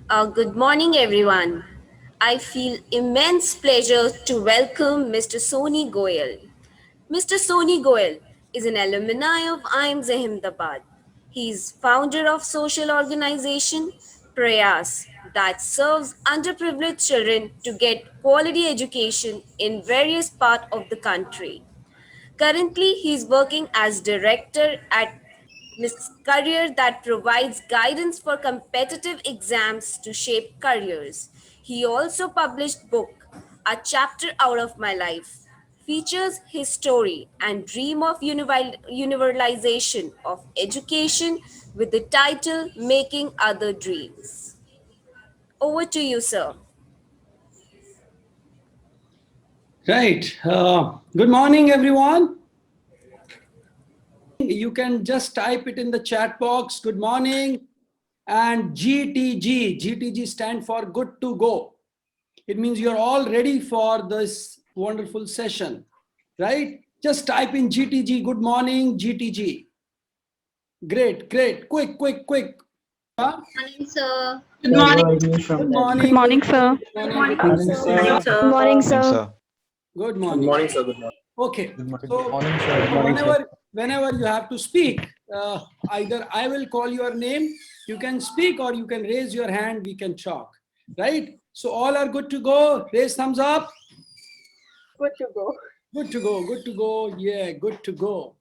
Good morning, everyone. I feel immense pleasure to welcome Mr. Soni Goyal. Mr. Soni Goyal is an alumni of IIMS Ahmedabad. He is founder of social organization Prayas that serves underprivileged children to get quality education in various parts of the country. Currently, he is working as director at Miss Career that provides guidance for competitive exams to shape careers. He also published book A Chapter Out of My Life features his story and dream of universalization of education with the title Making Other Dreams. Over to you, sir. Right. Good morning, everyone. You can just type it in the chat box. Good morning. And GTG. GTG stand for good to go. It means you're all ready for this wonderful session, right? Just type in GTG. Good morning, GTG. Great, great. Quick, quick, quick. Morning, sir. Good morning. Good morning. Good morning, sir. Good Morning, morning. sir. Good morning, Morning, sir. sir. Good Good morning. morning, sir. Good morning. Okay. So Morning, sir. whenever you have to speak, either I will call your name, you can speak, or you can raise your hand, we can talk, right? So all are good to go. Raise thumbs up. Good to go. Good to go. Good to go. Yeah, good to go.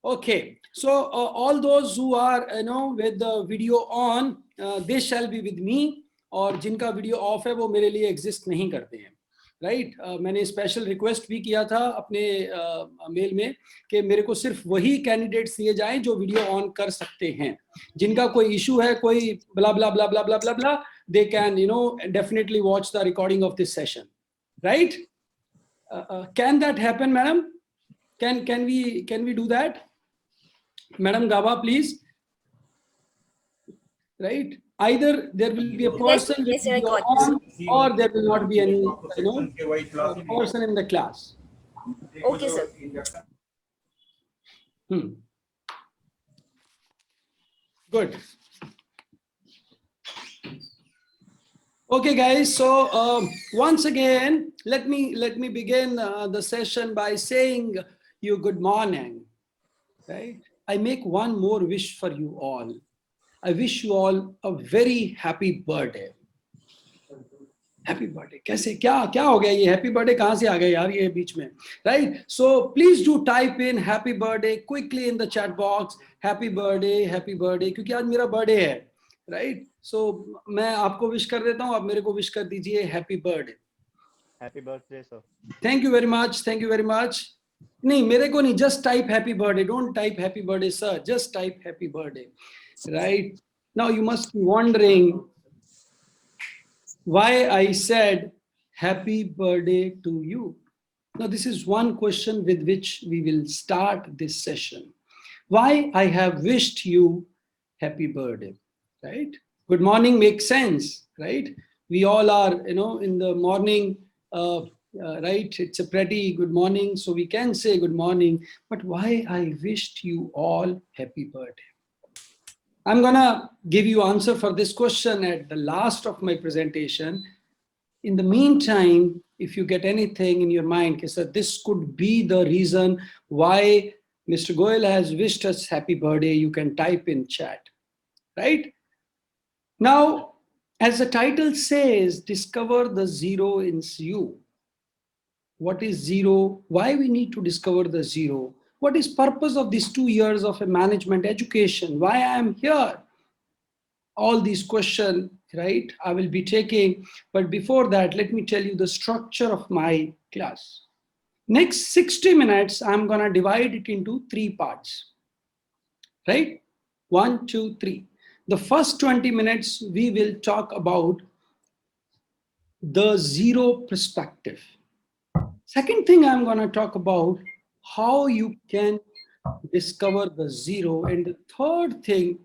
Okay. So all those who are with the video on, they shall be with me. और जिनका video of है वो मेरे लिए exist नहीं करते हैं, right मैंने स्पेशल रिक्वेस्ट भी किया था अपने मेल में कि मेरे को सिर्फ वही कैंडिडेट्स दिए जाएं जो वीडियो ऑन कर सकते हैं. जिनका कोई इशू है, कोई blah blah blah blah blah blah blah, they can definitely watch the recording of this session, right? Can that happen, madam? Can we do that? Madam Gaba, please. Right? Either there will be a person with video on, or there will not be any person in the class. Okay, sir. Good. Okay, guys. So once again, let me begin the session by saying you good morning. Right? I make one more wish for you all. I wish you all a very happy birthday. Happy birthday. कैसे क्या हो गया ये happy birthday कहाँ से आ गया यार ये बीच में, right? So please do type in happy birthday quickly in the chat box. Happy birthday क्योंकि आज मेरा birthday है, right? So मैं आपको wish कर देता हूँ, आप मेरे को wish कर दीजिए happy birthday. Happy birthday, sir. Thank you very much. Thank you very much. नहीं मेरे को नहीं, just type happy birthday. Don't type happy birthday, sir. Just type happy birthday, right? Now you must be wondering why I said happy birthday to you. Now this is one question with which we will start this session. Why I have wished you happy birthday, right? Good morning makes sense, right? We all are, in the morning, right? It's a pretty good morning, so we can say good morning. But why I wished you all happy birthday? I'm gonna give you answer for this question at the last of my presentation. In the meantime, if you get anything in your mind, this could be the reason why Mr. Goyal has wished us happy birthday, you can type in chat, right? Now, as the title says, discover the zero in you. What is zero? Why we need to discover the zero? What is purpose of these 2 years of a management education? Why I am here? All these questions, right, I will be taking. But before that, let me tell you the structure of my class. Next 60 minutes, I'm going to divide it into 3 parts, right? 1, 2, 3. The first 20 minutes, we will talk about the zero perspective. Second thing I'm going to talk about how you can discover the zero. And the third thing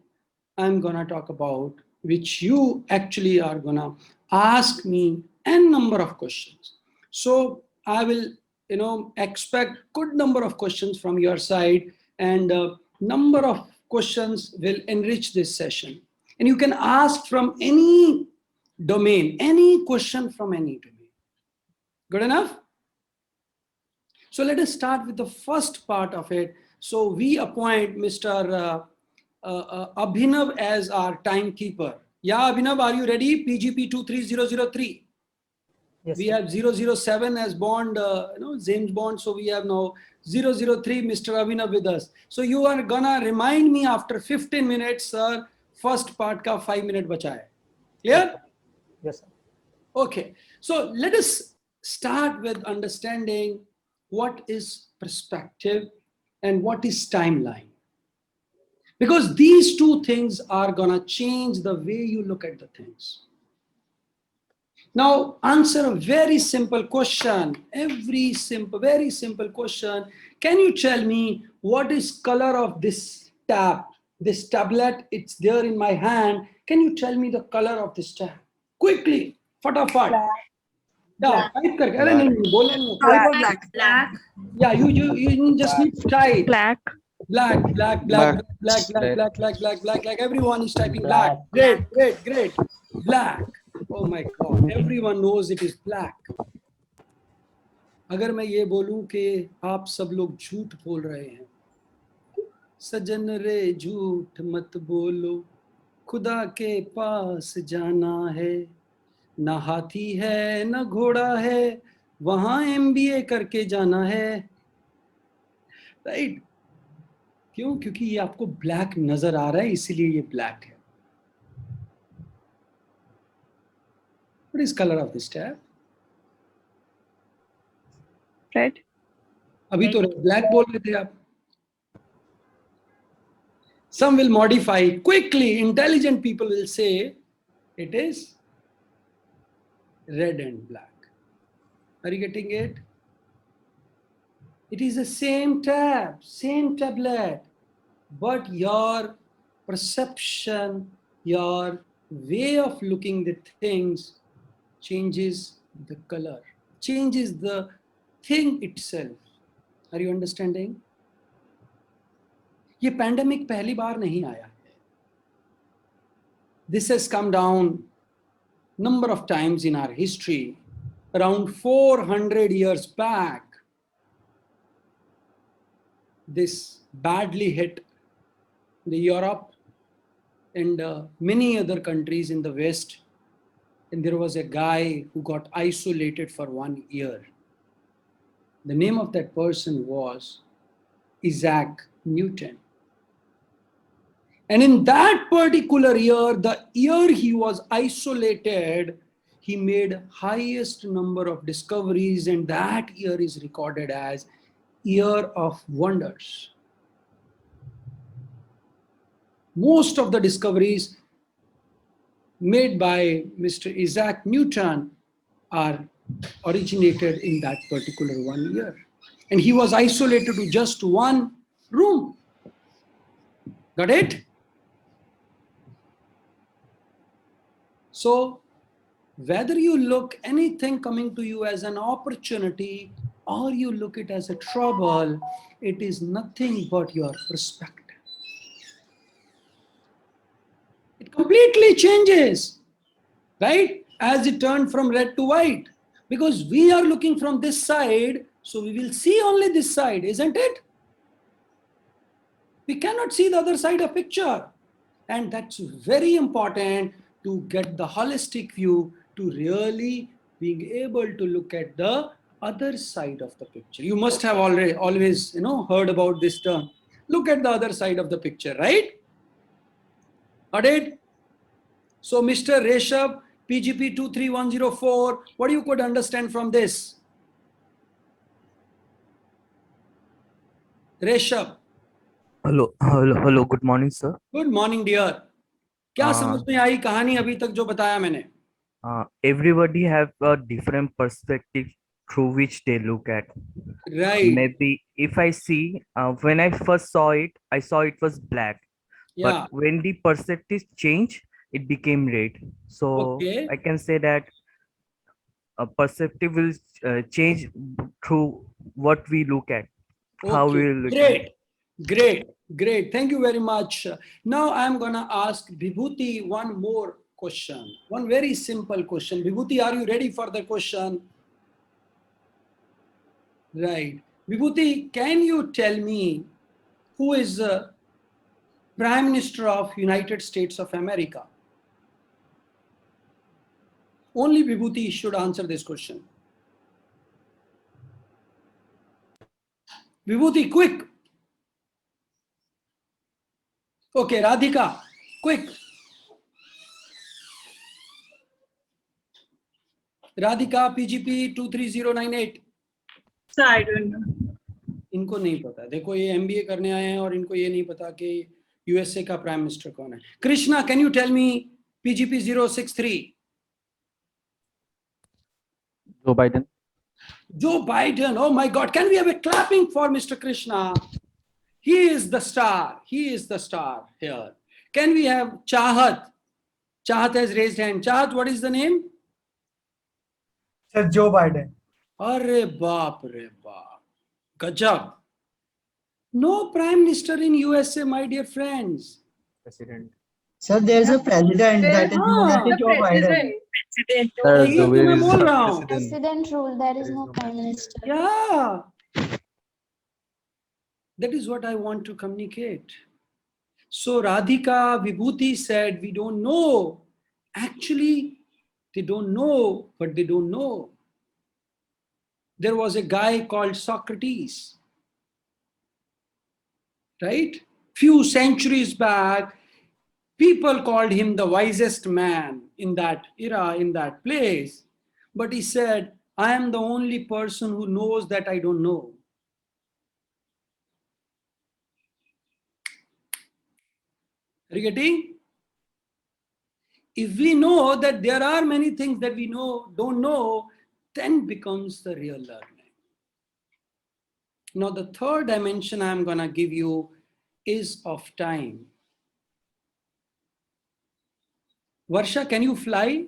I'm going to talk about, which you actually are going to ask me n number of questions. So I will, expect good number of questions from your side, and number of questions will enrich this session. And you can ask from any domain. Any question from any domain. Good enough? So let us start with the first part of it. So we appoint Mr. Abhinav as our timekeeper. Yeah, Abhinav, are you ready? PGP 23003. Yes, We sir. have 007 as Bond, James Bond. So we have now 003, Mr. Abhinav with us. So you are gonna remind me after 15 minutes, sir, first part ka 5 minute bacha hai. Clear? Yes, sir. Okay. So let us start with understanding what is perspective and what is timeline. Because these two things are gonna change the way you look at the things. Now, answer a very simple question. Very simple question. Can you tell me what is color of this tab? This tablet, it's there in my hand. Can you tell me the color of this tab? Quickly, fatafat. Yeah, type करके अरे नहीं नहीं बोलो नहीं type Black. Black. yeah you just need to type Black. black like everyone is typing black. Great black. Oh my god, everyone knows it is black. अगर मैं ये बोलूं कि आप सब लोग झूठ बोल रहे हैं, सजन रे झूठ मत बोलो, खुदा के पास जाना है, ना हाथी है ना घोड़ा है, वहां MBA करके जाना है, राइट? क्यों? क्योंकि ये आपको ब्लैक नजर आ रहा है, इसीलिए ये ब्लैक है. What is color of this tab? Red. अभी तो ब्लैक बोल रहे थे आप. Some will modify quickly. Intelligent people will say it is red and black. Are you getting it? It is the same tab, same tablet, but your perception, your way of looking the things changes the color, changes the thing itself. Are you understanding? ये pandemic पहली बार नहीं आया है. This has come down number of times in our history. Around 400 years back, this badly hit the Europe and many other countries in the West. And there was a guy who got isolated for 1 year. The name of that person was Isaac Newton. And in that particular year, the year he was isolated, he made highest number of discoveries, and that year is recorded as Year of Wonders. Most of the discoveries made by Mr. Isaac Newton are originated in that particular 1 year. And he was isolated to just one room. Got it? So whether you look anything coming to you as an opportunity or you look it as a trouble, it is nothing but your perspective. It completely changes, right? As it turned from red to white, because we are looking from this side, so we will see only this side, isn't it? We cannot see the other side of picture. And that's very important to get the holistic view, to really being able to look at the other side of the picture. You must have always heard about this term. Look at the other side of the picture, right? Got it? So Mr. Reshab, PGP 23104, what you could understand from this? Reshab. Hello. Good morning, sir. Good morning, dear. क्या समझ में आई कहानी अभी तक जो बताया मैंने? Everybody have a different perspective through which they look at. Right. Maybe if I see, when I first saw it was black. Yeah. But when the perspective changed, it became red. So Okay. I can say that a perspective will change through what we look at. How we look at. Great. Thank you very much. Now I'm gonna ask Vibhuti one more question. One very simple question. Vibhuti, are you ready for the question? Right. Vibhuti, can you tell me who is the Prime Minister of United States of America? Only Vibhuti should answer this question. Vibhuti, quick. Okay, Radhika, quick. Radhika, PGP 23098. Sir, I don't know. इनको नहीं पता. देखो ये MBA करने आए हैं और इनको ये नहीं पता कि USA का प्राइम मिनिस्टर कौन है. Krishna, can you tell me PGP 063? Joe Biden. Joe Biden. Oh my God. Can we have a clapping for Mr. Krishna? He is the star. He is the star here. Can we have Chahat? Chahat has raised hand. Chahat, what is the name? Sir, Joe Biden. Arre baap re baap. Gajab. No prime minister in USA, my dear friends. President. Sir, there's a president that is known as Ah, Joe Biden. President. Sir, यही the तो way मैं is बोल the रहा हूँ. president. President rule, there is no prime minister. Yeah. That is what I want to communicate. So Radhika, Vibhuti said, we don't know. Actually, they don't know, but they don't know. There was a guy called Socrates. Right? Few centuries back, people called him the wisest man in that era, in that place. But he said, I am the only person who knows that I don't know. Are you getting? If we know that there are many things that we don't know, then becomes the real learning. Now, the third dimension I'm going to give you is of time. Varsha, can you fly?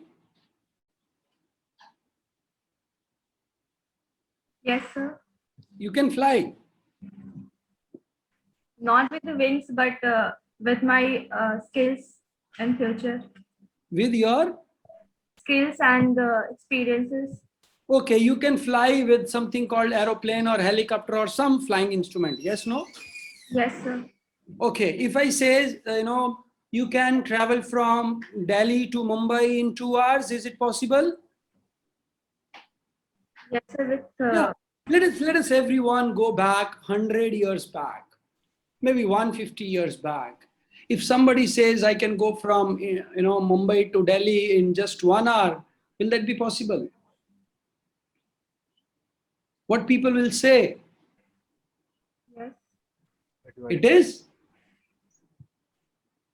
Yes, sir. You can fly. Not with the wings, but with my skills and future With your, skills and experiences. okay, you can fly with something called aeroplane or helicopter or some flying instrument. Yes, no? Yes, sir. Okay, if I say, you can travel from Delhi to Mumbai in 2 hours, is it possible? Yes, sir. With Yeah. Let us everyone go back 100 years back, maybe 150 years back. If somebody says I can go from Mumbai to Delhi in just 1 hour, will that be possible? What people will say? yes, It is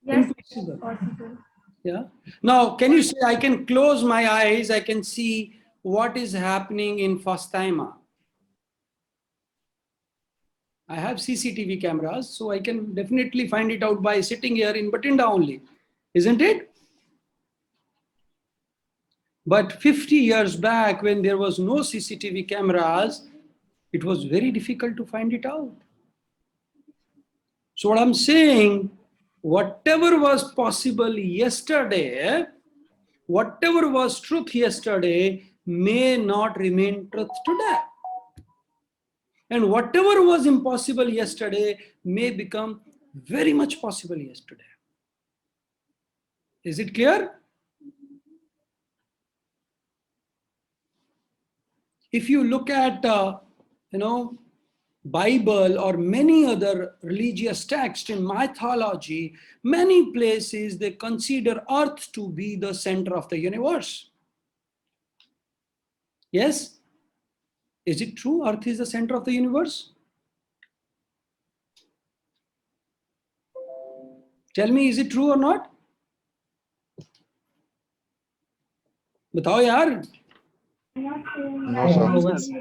yes, impossible. possible. Yeah. Now, can you say I can close my eyes, I can see what is happening in Fastaima? I have CCTV cameras, so I can definitely find it out by sitting here in Batinda only, isn't it? But 50 years back, when there was no CCTV cameras, it was very difficult to find it out. So what I'm saying, whatever was possible yesterday, whatever was truth yesterday may not remain truth today. And whatever was impossible yesterday may become very much possible yesterday. Is it clear? If you look at, Bible or many other religious texts in mythology, many places they consider Earth to be the center of the universe. Yes? Is it true? Earth is the center of the universe? Tell me, is it true or not? बताओ यार. No, sir.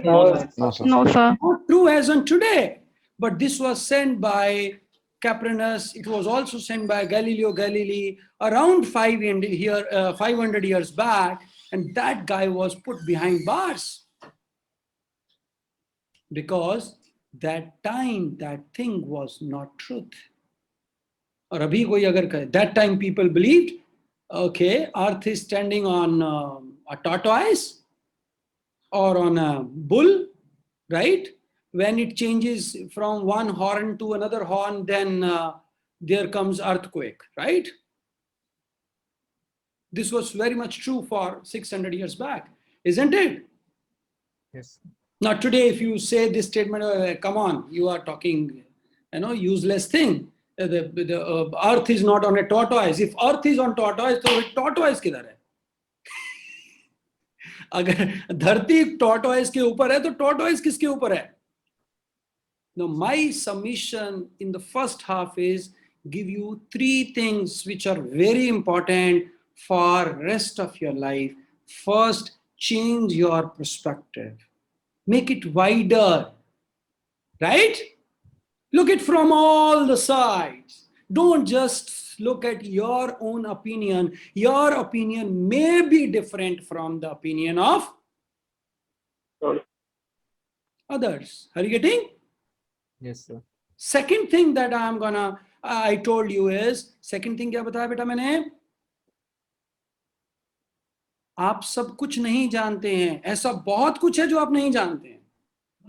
No, sir. No, sir. Not true as on today, but this was sent by Copernicus. It was also sent by Galileo Galilei around 500 years back, and that guy was put behind bars because that time that thing was not truth. और अभी कोई अगर कहे, that time people believed Okay, Earth is standing on a tortoise or on a bull, right? When it changes from one horn to another horn, then there comes earthquake, right? This was very much true for 600 years back, isn't it? Yes. Now today, if you say this statement, come on, you are talking, useless thing. The earth is not on a tortoise. If earth is on tortoise, तो tortoise किधर है? अगर धरती tortoise के ऊपर है, तो tortoise किसके ऊपर है? Now, my submission in the first half is give you 3 things which are very important for rest of your life. First, change your perspective. Make it wider, right? Look it from all the sides. Don't just look at your own opinion. Your opinion may be different from the opinion of others. Are you getting? Yes, sir. Second thing that I told you is, second thing क्या बताया बेटा मैंने? आप सब कुछ नहीं जानते हैं. ऐसा बहुत कुछ है जो आप नहीं जानते हैं.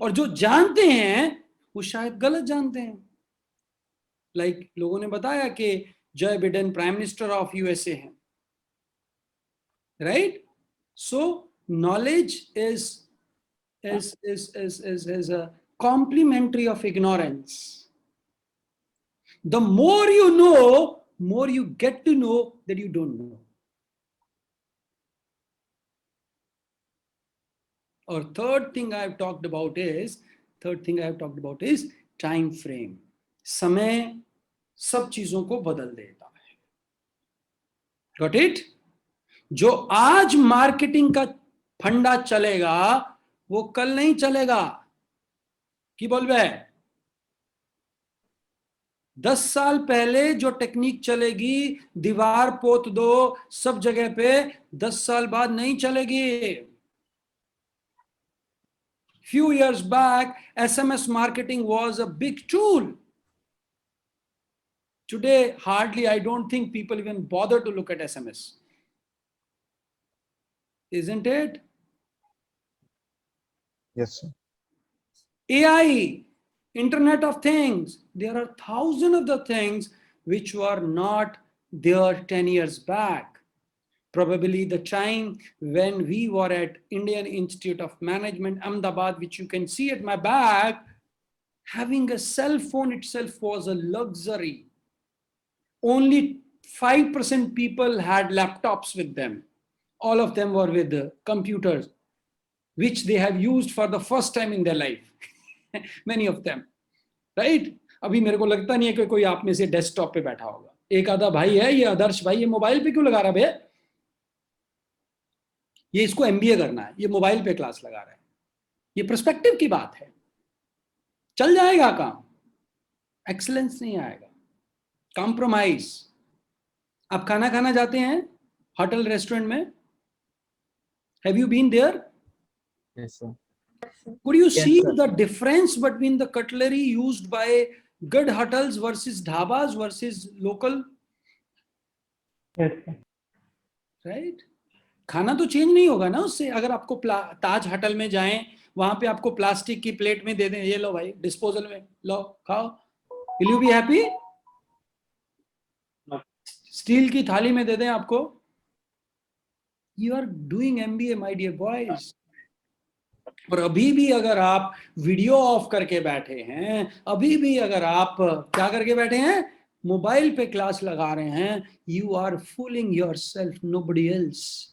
और जो जानते हैं वो शायद गलत जानते हैं. लाइक लोगों ने बताया कि Joe Biden prime minister of USA हैं, right? So knowledge is a complementary of ignorance. The more you know, more you get to know that you don't know. Or third thing I have talked about is time frame. समय सब चीजों को बदल देता है. Got it? जो आज marketing का फंडा चलेगा वो कल नहीं चलेगा. की बोलबे 10 साल पहले जो टेक्निक चलेगी, दीवार पोत दो सब जगह पे, 10 साल बाद नहीं चलेगी. Few years back, SMS marketing was a big tool. Today, hardly, I don't think people even bother to look at SMS. Isn't it? Yes, sir. AI, Internet of Things, there are thousands of the things which were not there 10 years back. Probably the time when we were at Indian Institute of Management, Ahmedabad, which you can see at my back, having a cell phone itself was a luxury. Only 5% people had laptops with them. All of them were with computers, which they have used for the first time in their life. Many of them, right? अभी मेरे को लगता नहीं है कि कोई आप में से डेस्कटॉप पे बैठा होगा. एक आधा भाई है, ये आदर्श भाई, ये मोबाइल पे क्यों लगा रहा है? ये इसको एमबीए करना है, ये मोबाइल पे क्लास लगा रहा है. ये पर्सपेक्टिव की बात है. चल जाएगा काम, एक्सीलेंस नहीं आएगा. कॉम्प्रोमाइज. आप खाना खाना जाते हैं होटल रेस्टोरेंट में? Have you been there? Yes, sir. Could you Yes, see sir. the difference between the cutlery used by good hotels versus dhabas versus local? Yes, sir. Right? खाना तो चेंज नहीं होगा ना उससे. अगर आपको ताज होटल में जाएं, वहां पे आपको प्लास्टिक की प्लेट में दे दें, ये लो भाई डिस्पोजल में, लो खाओ, will you be happy? Steel की थाली में दे दें आपको. You are doing MBA my dear boys. और अभी भी अगर आप वीडियो ऑफ करके बैठे हैं, अभी भी अगर आप क्या करके बैठे हैं, मोबाइल पे क्लास लगा रहे हैं, you are fooling yourself, nobody else.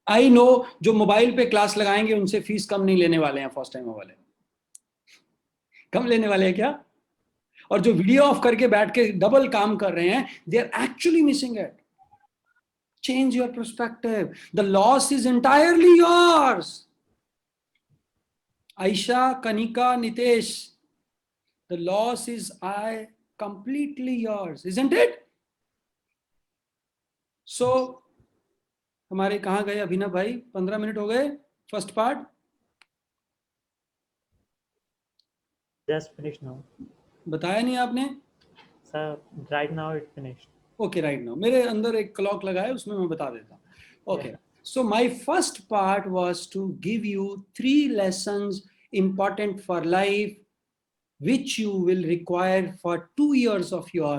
I know जो मोबाइल पे क्लास लगाएंगे उनसे फीस कम नहीं लेने वाले हैं फर्स्ट टाइम वाले. कम लेने वाले हैं क्या? और जो वीडियो ऑफ करके बैठ के डबल काम कर रहे हैं, they are actually missing it. Change your perspective. The loss is entirely yours. Aisha, Kanika, Nitesh, the loss is completely yours, isn't it? So, हमारे कहाँ गए अभिनव भाई? 15 मिनट हो गए first part. Just finished now. बताया नहीं आपने? Sir, right now it finished. Okay right now मेरे अंदर एक क्लॉक लगा है, उसमें मैं बता देता हूँ. Okay, so my first part was to give you 3 lessons important for life which you will require for 2 years of your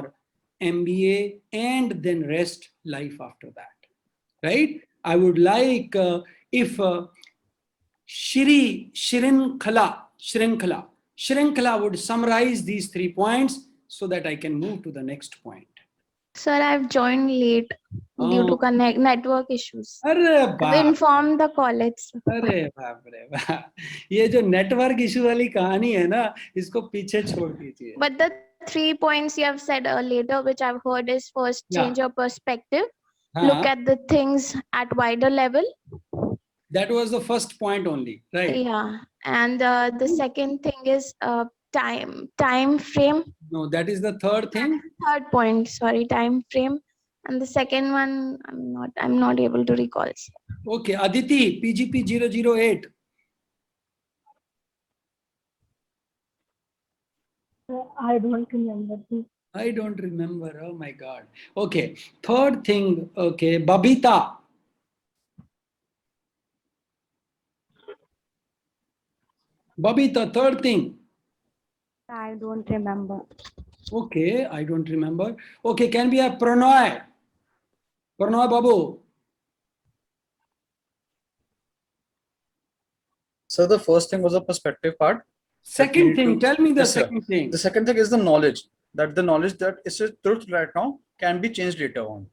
MBA and then rest life after that. Right? I would like if Shrinkhala would summarize these 3 points so that I can move to the next point. Sir, I've joined late due to Oh, connect network issues. अरे I've बाप, informed the college. sir. अरे बाप रे बाप, ये जो network issue वाली कहानी है ना, इसको पीछे छोड़ दीजिए. But the 3 points you have said later, which I've heard, is first, Yeah. change your perspective, हाँ, look at the things at wider level. that was the first point only, right? Yeah. And the second thing is time frame. No, that is the third thing. Third point, sorry, time frame. And the second one, I'm not able to recall. Okay, Aditi, PGP 008. I don't remember this. I don't remember. Oh my God. Okay, third thing. Okay, Babita. Babita, third thing. I don't remember. Okay, I don't remember. Okay, can we have Pranoy? Pranoy Babu. So the first thing was the perspective part. Second thing, tell me the Yes, sir. second thing. The second thing is the knowledge. That the knowledge that is a truth right now can be changed later on.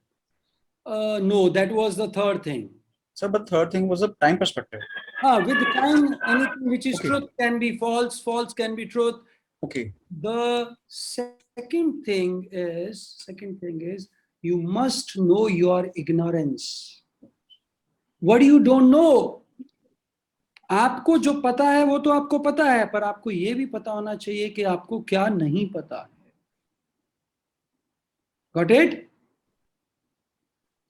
No, that was the third thing. So, but third thing was the time perspective. With time, anything which is Okay. truth can be false, false can be truth. Okay. The second thing is you must know your ignorance. What you don't know. आपको जो पता है वो तो आपको पता है, पर आपको ये भी पता होना चाहिए कि आपको क्या नहीं पता है. Got it?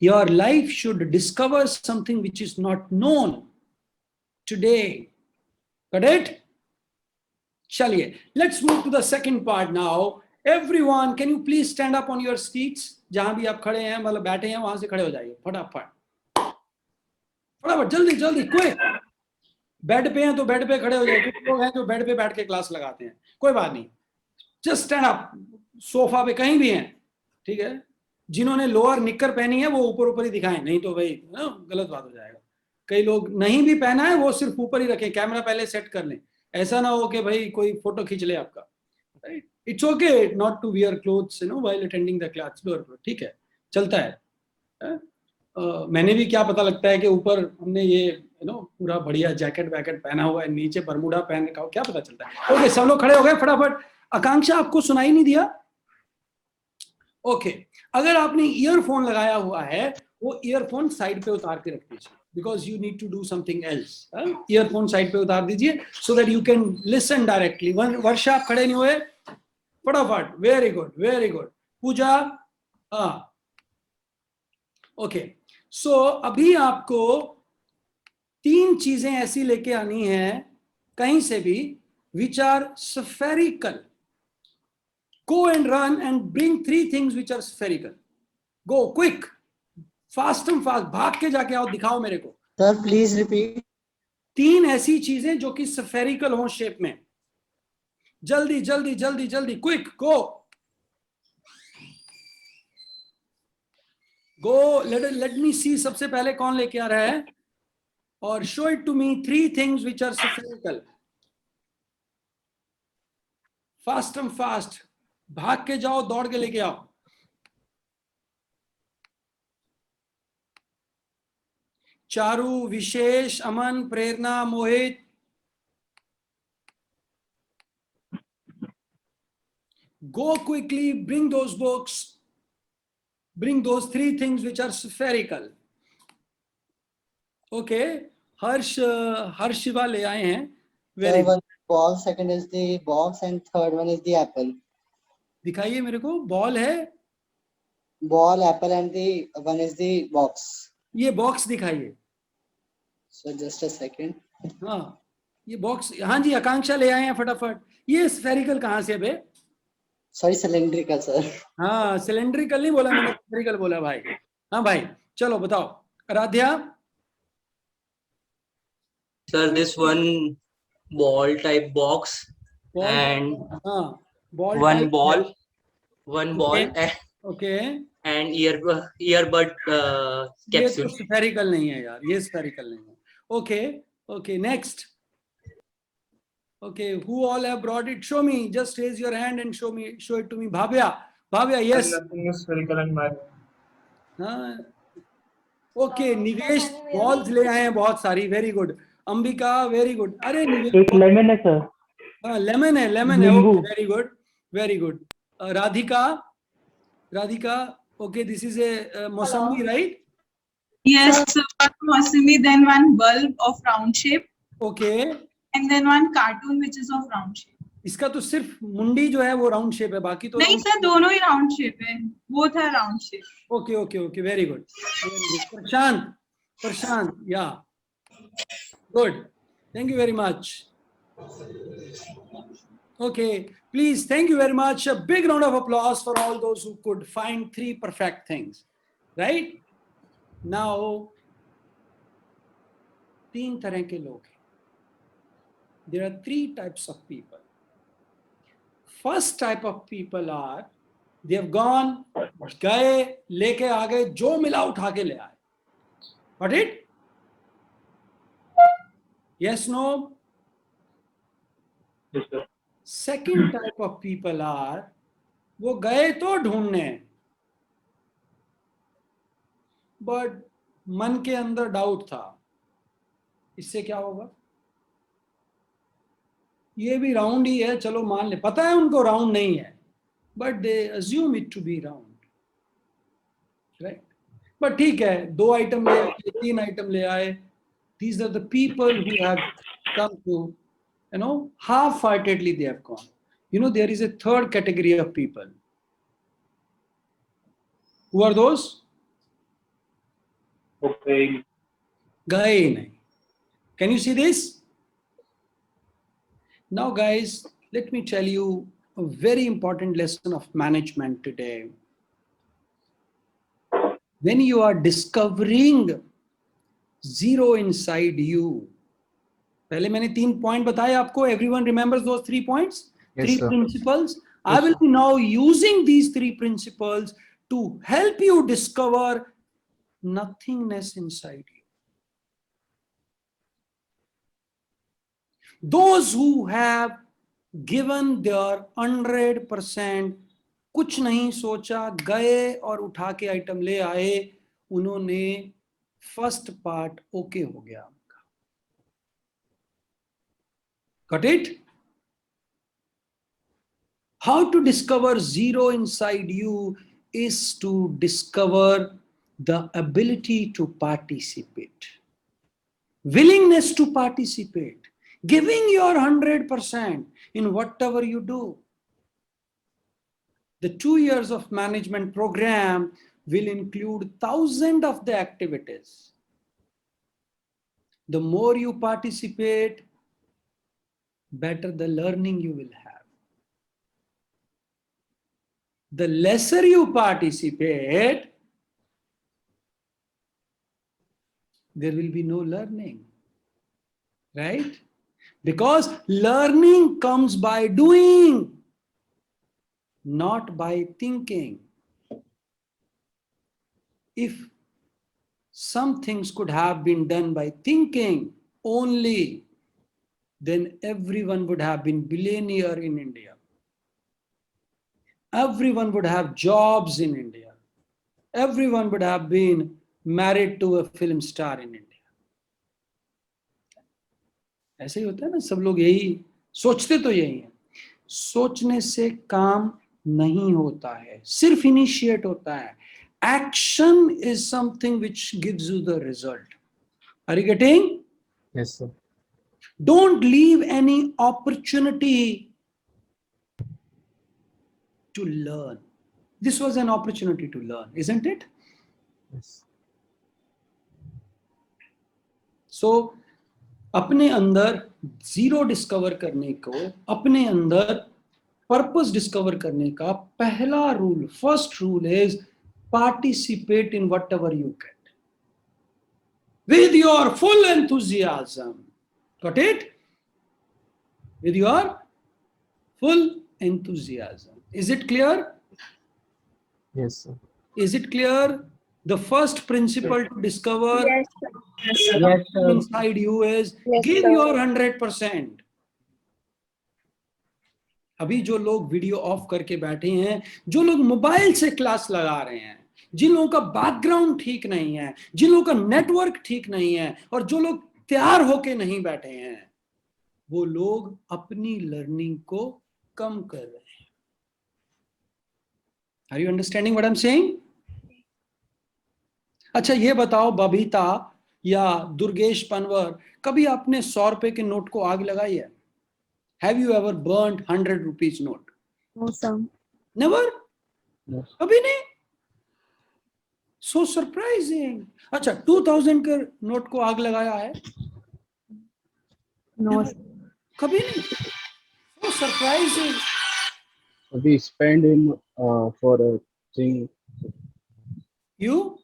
Your life should discover something which is not known today. Got it? Chaliye. Let's move to the second part now. Everyone, can you please stand up on your seats? जहां भी आप खड़े हैं, मतलब बैठे हैं, वहां से खड़े हो जाइए फटाफट. फटाफट, जल्दी जल्दी, क्विक. बेड पे हैं तो बेड पे खड़े हो जाइए. कुछ लोग हैं जो बेड पे बैठ के क्लास लगाते हैं, कोई बात नहीं. Just stand up. सोफा पे कहीं भी हैं, ठीक है. जिन्होंने लोअर निक्कर पहनी है वो ऊपर ऊपर ही दिखाएं, नहीं तो भाई गलत बात हो जाएगा. कई लोग नहीं भी पहना है वो सिर्फ ऊपर ही रखें, कैमरा पहले सेट कर लें. ऐसा ना हो कि भाई कोई फोटो खींच ले आपका. It's okay not to wear clothes while attending the class. ठीक है, चलता है. मैंने भी क्या पता लगता है कि ऊपर हमने ये पूरा बढ़िया जैकेट वैकेट पहना हुआ है, नीचे बरमूडा पहन रखा हो, क्या पता चलता है. ओके, सब लोग खड़े हो गए फटाफट. आकांक्षा, आपको सुनाई नहीं दिया? ओके, अगर आपने ईयरफोन लगाया हुआ है वो ईयरफोन साइड पे उतार के रख दीजिए, because you need to do something else. Earphone side पे उतार दीजिए so that you can listen directly. Varsha, आप खड़े नहीं हुए? फटाफट. Very good, very good. Pooja, हाँ. ओके, सो अभी आपको 3 चीजें ऐसी लेके आनी है कहीं से भी, which are spherical. Go and run and bring 3 things which are spherical. Go quick, fast and fast. भाग के जाके आओ, दिखाओ मेरे को. Sir, please repeat. 3 ऐसी चीजें जो कि spherical हो शेप में. जल्दी जल्दी जल्दी जल्दी, quick, go. Go, let me see सबसे पहले कौन लेके आ रहा है, और show it to me 3 things which are spherical. Fast and fast. भाग के जाओ, दौड़ के लेके आओ. चारू, विशेष, अमन, प्रेरणा, मोहित. Go quickly, bring those books. Bring those 3 things which are spherical. Okay, हर्ष शिवा ले आए हैं. Very Sir, good. one ball, second is the box, and third one is the apple. दिखाइए मेरे को. बॉल है, Ball, apple, and the one is the box. ये box दिखाइए. So just a second. हाँ, ये बॉक्स. हाँ जी, आकांक्षा ले आए हैं फटाफट. ये स्फेरिकल कहाँ से है बे? Sorry, cylindrical, sir. हाँ, सिलेंड्रिकल नहीं बोला मैंने, सिलेंड्रिकल बोला भाई. हाँ भाई, चलो बताओ. Aaradhya. Sir, this one ball type box Ball. and हाँ, ball one type. ball, one ball Okay. Okay. and earbud ये तो capsule. स्फेरिकल नहीं है यार, ये स्फेरिकल नहीं है. Okay. Okay. Next. Okay. Who all have brought it? Show me. Just raise your hand and show it to me. Bhavya. Bhavya. Yes. Nothing is spherical and my. हाँ. Okay. निवेश balls ले आए हैं बहुत सारी. Very good. Ambika. Very good. अरे निवेश. एक लेमन है सर. हाँ, लेमन है. नींबू. Okay, very good. Very good. Radhika. Okay, this is a mosami, right? Yes, so one Mosumi, then one bulb of round shape, Okay. and then one cartoon which is of round shape. इसका तो सिर्फ मुंडी जो है वो round shape है, बाकी तो नहीं सर, दोनों ही round shape है. Both are round shape. Okay, very good. Prashant, yeah, good, thank you very much. Okay, please, thank you very much. A big round of applause for all those who could find 3 perfect things, right? Now, 3 तरह के लोग हैं. There are 3 types of people. First type of people are, they have gone, गए, लेके आ गए, जो मिला उठा के ले आए. Got it? Yes, no? Yes, sir. Second type of people are, वो गए तो ढूंढने, but मन के अंदर डाउट था, इससे क्या होगा? ये भी राउंड ही है, चलो मान ले, पता है उनको राउंड नहीं है, but they assume it to be round, right? But ठीक है, 2 आइटम ले आए, 3 आइटम ले आए. These are the people who have come to, half-heartedly they have gone. There is a third category of people. Who are those? Okay. गए ही नहीं. Can you see this? Now guys, let me tell you a very important lesson of management today. When you are discovering zero inside you, पहले मैंने 3 point बताए आपको. Everyone remembers those 3 points? Yes, 3 sir. principles. I will be now using these 3 principles to help you discover nothingness inside you. Those who have given their 100%, कुछ नहीं सोचा, गए और उठा के आइटम ले आए, उन्होंने फर्स्ट पार्ट ओके हो गया उनका. Got it? How to discover zero inside you is to discover the ability to participate, willingness to participate, giving your 100% in whatever you do. The 2 years of management program will include thousands of the activities. The more you participate, better the learning you will have. The lesser you participate, there will be no learning, right? Because learning comes by doing, not by thinking. If some things could have been done by thinking only, then everyone would have been billionaire in India. Everyone would have jobs in India. Everyone would have been married to a film star in India. ऐसे ही होता है ना, सब लोग यही सोचते तो यही है. सोचने से काम नहीं होता है, सिर्फ इनिशिएट होता है. Action is something which gives you the result. Are you getting? Yes, sir. Don't leave any opportunity to learn. This was an opportunity to learn, isn't it? Yes. So, अपने अंदर जीरो डिस्कवर करने को, अपने अंदर purpose discover करने का पहला rule, first rule is participate in what ever you get with your full enthusiasm. Got it? With your full enthusiasm. Is it clear? Yes, sir. Is it clear? The first principle to discover Yes, sir. Yes, sir. inside you is Yes, give sir. your 100%. अभी जो लोग video of करके बैठे हैं, जो लोग mobile से class लगा रहे हैं, जिन लोगों का बैकग्राउंड ठीक नहीं है, जिन लोगों का नेटवर्क ठीक नहीं है, और जो लोग तैयार होके नहीं बैठे हैं, वो लोग अपनी लर्निंग को कम कर रहे हैं. Are you understanding what I'm saying? अच्छा, ये बताओ बबीता या दुर्गेश पनवर, कभी आपने 100 रुपए के नोट को आग लगाई है? Have you ever burnt 100 rupees note? No, sir. Never? No. कभी नहीं? So surprising. अच्छा, 2000 के नोट को आग लगाया है? No, कभी नहीं? So surprising. We spend in for a thing. You?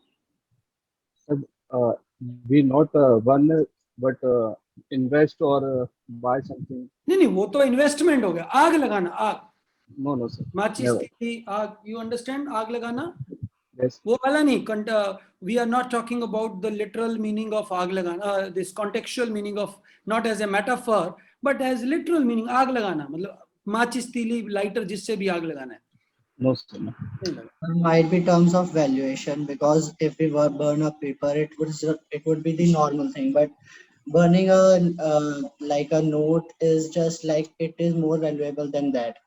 We not one, but invest or buy something. नहीं, वो तो इन्वेस्टमेंट हो गया. आग लगाना, आग, No, no, sir. माचिस Never. की आग. You understand? आग लगाना, Yes. वो वाला नहीं. We are not talking about the literal meaning of आग लगाना, this contextual meaning of, not as a metaphor, but as literal meaning. आग लगाना मतलब माचिस, तीली, लाइटर, जिससे भी आग लगाना है. No, sir. No. नहीं लगा. There might be terms of valuation, because if we were burn a paper, it would be the normal thing. But burning a like a note is just like, it is more valuable than that.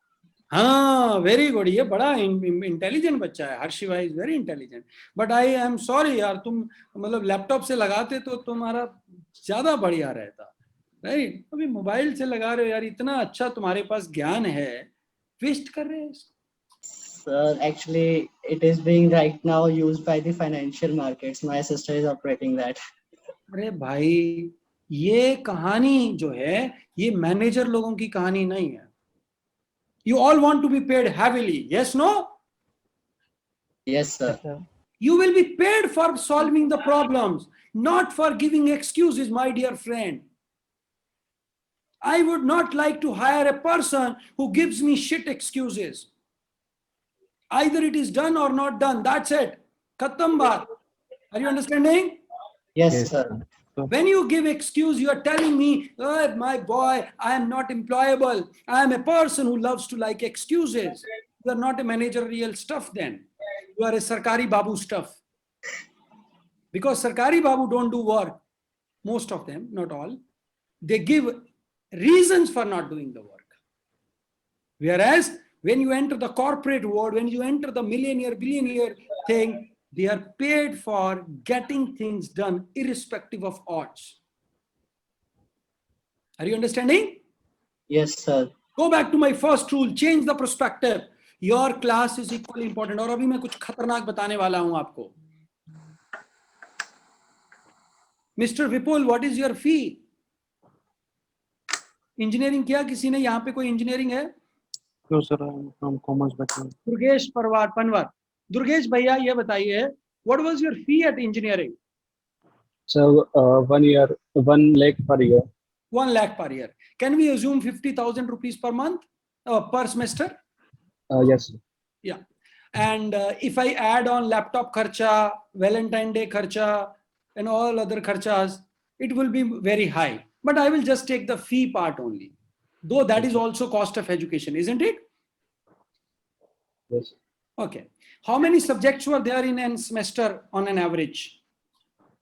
हाँ, very good. ये बड़ा intelligent बच्चा है. Harshiva is very intelligent. But I am sorry यार, तुम मतलब laptop से लगाते तो तुम्हारा ज्यादा बढ़िया रहता, राइट? अभी मोबाइल से लगा रहे हो यार. इतना अच्छा तुम्हारे पास ज्ञान है, वेस्ट कर रहे हैं इसको. Sir, actually, it is being right now used by the financial markets. My sister is operating that. अरे भाई, ये कहानी जो है, ये मैनेजर लोगों की कहानी नहीं है. You all want to be paid heavily. Yes, no? Yes, sir. You will be paid for solving the problems, not for giving excuses, my dear friend. I would not like to hire a person who gives me shit excuses. Either it is done or not done. That's it. Khatam baat. Are you understanding? Yes, Yes, sir. When you give excuse, you are telling me, oh, my boy, I am not employable. I am a person who loves to like excuses. You are not a managerial stuff then. You are a Sarkari Babu stuff. Because Sarkari Babu don't do work. Most of them, not all. They give reasons for not doing the work. Whereas when you enter the corporate world, when you enter the millionaire, billionaire thing, they are paid for getting things done irrespective of odds. Are you understanding? Yes, sir. Go back to my first rule, change the perspective. Your class is equally important. और अभी मैं कुछ खतरनाक बताने वाला हूं आपको. Mr. Vipul, what is your fee? Engineering किया किसी ने? यहाँ पे कोई इंजीनियरिंग है? No, sir. I'm from commerce background. Durgesh Panwar. Durgesh भैया, ये बताइए, what was your fee at engineering? So 1 year, 1 lakh per year. 1 lakh per year. Can we assume 50,000 rupees per month, per semester? Yes, sir. Yeah. And if I add on laptop kharcha, Valentine Day kharcha, and all other kharchas, it will be very high. But I will just take the fee part only. Though that is also cost of education, isn't it? Yes. Okay. How many subjects were there in a semester on an average?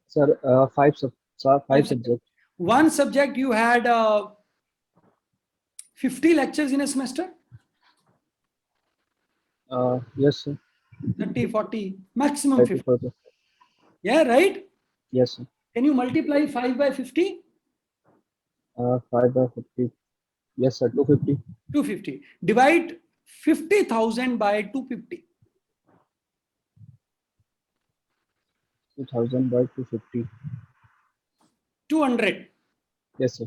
Sir, 5 subjects. One subject you had 50 lectures in a semester? Yes, sir. 30, 40, maximum 50. 30%. Yeah, right? Yes, sir. Can you multiply 5 by 50? 5 by 50. Yes, sir. 250. 250. Divide 50,000 by 250. 2000 by 250. 200. Yes, sir.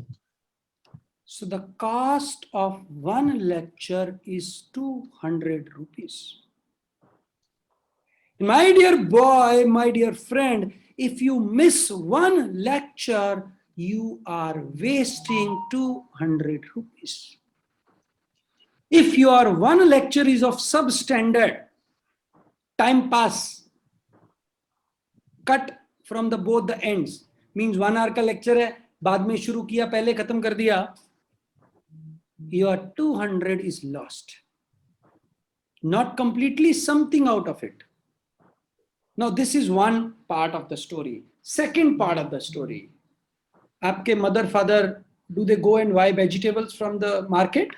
So the cost of one lecture is 200 rupees. My dear boy, my dear friend, if you miss one lecture, you are wasting 200 rupees. If your one lecture is of substandard, time pass, cut from the both the ends, means 1 hour का lecture है, बाद में शुरू किया, पहले खत्म कर दिया, your 200 is lost. Not completely, something out of it. Now this is one part of the story. Second part of the story. आपके mother, father, do they go and buy vegetables from the market?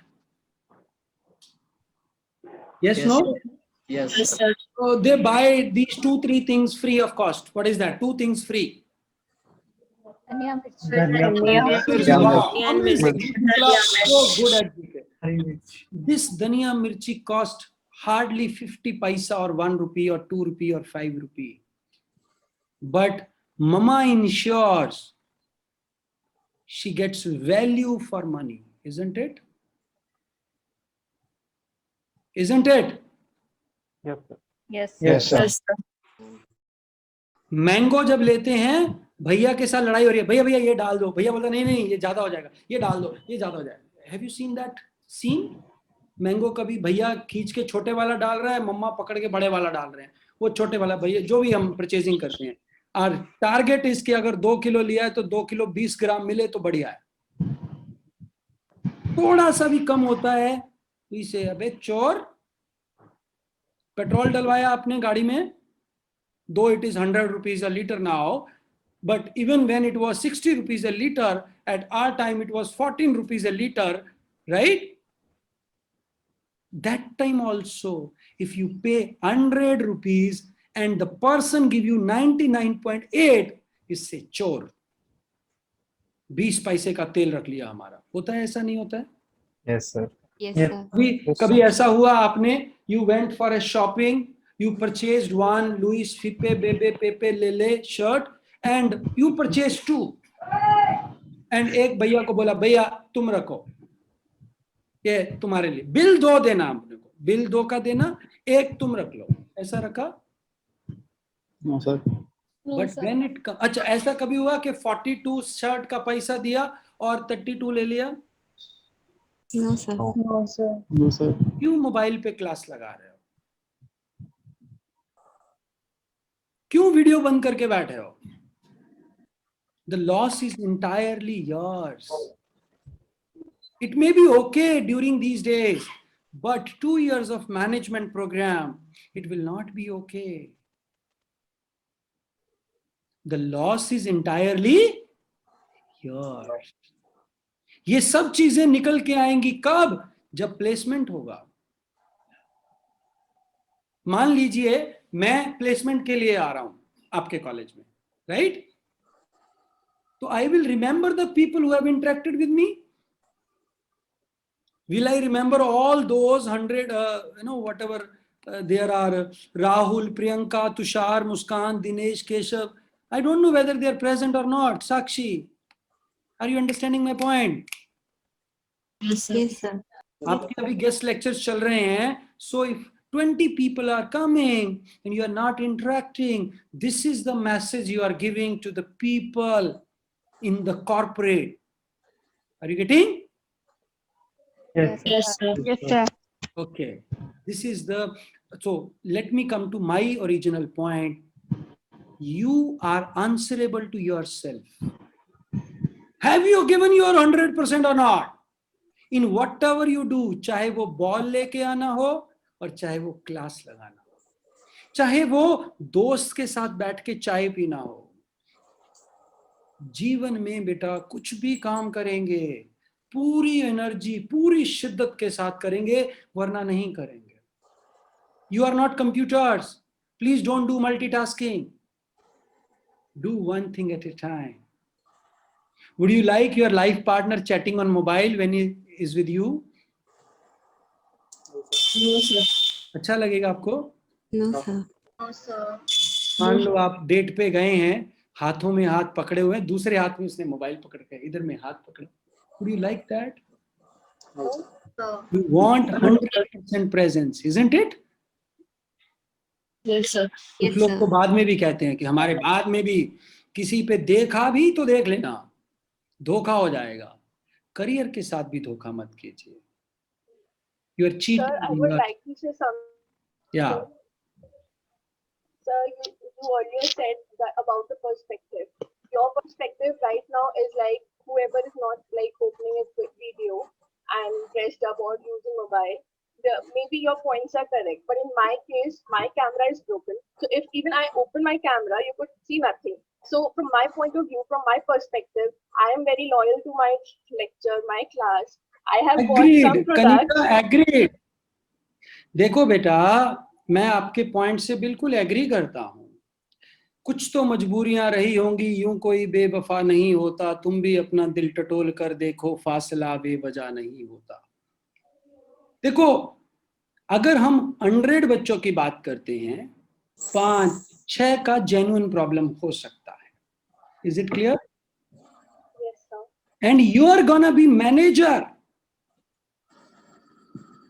Yes, Yes, no? Yes, Yes, sir. sir. So they buy these 2-3 things free of cost. What is that? 2 things free. Dhania Wow, and amazing. mirchi. People are so good at it. This dhania mirchi cost hardly 50 paisa or 1 rupee or 2 rupee or 5 rupee. But mama ensures she gets value for money, isn't it? Isn't it? Yes, Yes, sir. Mango जब लेते हैं, भैया के साथ लड़ाई हो रही है, भैया भैया ये डाल दो, भैया बोलता नहीं नहीं ये ज्यादा हो जाएगा, ये डाल दो, ये ज्यादा हो जाएगा. Have you seen that scene? Mango कभी भैया खींच के छोटे वाला डाल रहा है, मम्मा पकड़ के बड़े वाला डाल रहे हैं, वो छोटे वाला भैया, जो भी हम परचेजिंग करते हैं, और टारगेट इसके अगर 2 किलो लिया है तो 2 किलो 20 ग्राम मिले तो बढ़िया है. थोड़ा सा भी कम होता है तो इसे, अबे चोर, पेट्रोल डलवाया आपने गाड़ी में, though it is 100 rupees a liter now, but even when it was 60 rupees a liter, at our time it was 14 rupees a liter, right? That time also, if you pay 100 rupees and the person give you 99.8, is say chor. 20 पैसे का तेल रख लिया हमारा. होता है ऐसा, नहीं होता है? Yes, sir. Yes, sir. कभी ऐसा हुआ आपने, you went for a shopping, you purchased one Louis Fippe Bebe Pepe Lele shirt and you purchased 2, and एक भैया को बोला भैया तुम रखो, ये तुम्हारे लिए, बिल 2 देना, अपने को बिल 2 का देना, एक तुम रख लो. ऐसा रखा? No, sir. But when it, अच्छा ऐसा कभी हुआ कि 42 शर्ट का पैसा दिया और 32 ले लिया? No, sir. No, sir. No, sir. क्यों मोबाइल पे क्लास लगा रहे हो? क्यों वीडियो बंद करके बैठे हो? The loss is entirely yours. It may be okay during these days, but 2 years of management program, it will not be okay. The loss is entirely yours. ये सब चीजें निकल के आएंगी कब? जब प्लेसमेंट होगा. मान लीजिए मैं प्लेसमेंट के लिए आ रहा हूं आपके कॉलेज में, राइट? तो I will remember the people who have interacted with me. Will I remember all those 100, whatever there are, Rahul, Priyanka, Tushar, Muskan, Dinesh, Keshav? I don't know whether they are present or not. Sakshi, are you understanding my point? Yes, sir. आपके अभी guest lectures चल रहे हैं. So if 20 people are coming and you are not interacting, this is the message you are giving to the people in the corporate. Are you getting? Yes, sir. Yes, sir. Okay, this is the, so let me come to my original point. You are answerable to yourself. Have you given your 100% or not? In whatever you do, चाहे वो ball लेके आना हो और चाहे वो class लगाना हो, चाहे वो दोस्त के साथ बैठ के चाय पीना हो, जीवन में बेटा कुछ भी काम करेंगे, पूरी एनर्जी, पूरी शिद्दत के साथ करेंगे, वरना नहीं करेंगे. You are not computers. Please don't do multitasking. Do one thing at a time. Would you like your life partner chatting on mobile when he is with you? No, sir. अच्छा लगेगा आपको? No, sir. No, sir. मान लो आप date पे गए हैं, हाथों में हाथ पकड़े हुए हैं, दूसरे हाथ में उसने मोबाइल पकड़ के, इधर में हाथ पकड़ा. Would you like that? You want 100% presence, isn't it? Yes, sir. कुछ Yes, लोग sir. तो बाद में भी कहते हैं कि हमारे बाद में भी किसी पे देखा भी तो देख लेना, धोखा हो जाएगा। करियर के साथ भी धोखा मत कीजिए। You are cheating. Sir, I would like to say something. Yeah. Sir, you earlier said that about the perspective. Your perspective right now is like whoever is not like opening a quick video and dressed up or using mobile. Maybe your points are correct, but in my case, my camera is broken. So if even I open my camera, you could see nothing. So from my point of view, from my perspective, I am very loyal to my lecture, my class. I have bought some Agreed, products. Kanika, agreed. देखो बेटा, मैं आपके point से बिल्कुल agree करता हूं। कुछ तो मजबूरियां रही होंगी, यूं कोई बेवफा नहीं होता, तुम भी अपना दिल टटोल कर देखो, फासला बेवजह नहीं होता। देखो, अगर हम 100 बच्चों की बात करते हैं, 5-6 का जेन्युइन प्रॉब्लम हो सकता है। Is it clear? Yes, sir. And you are gonna be manager,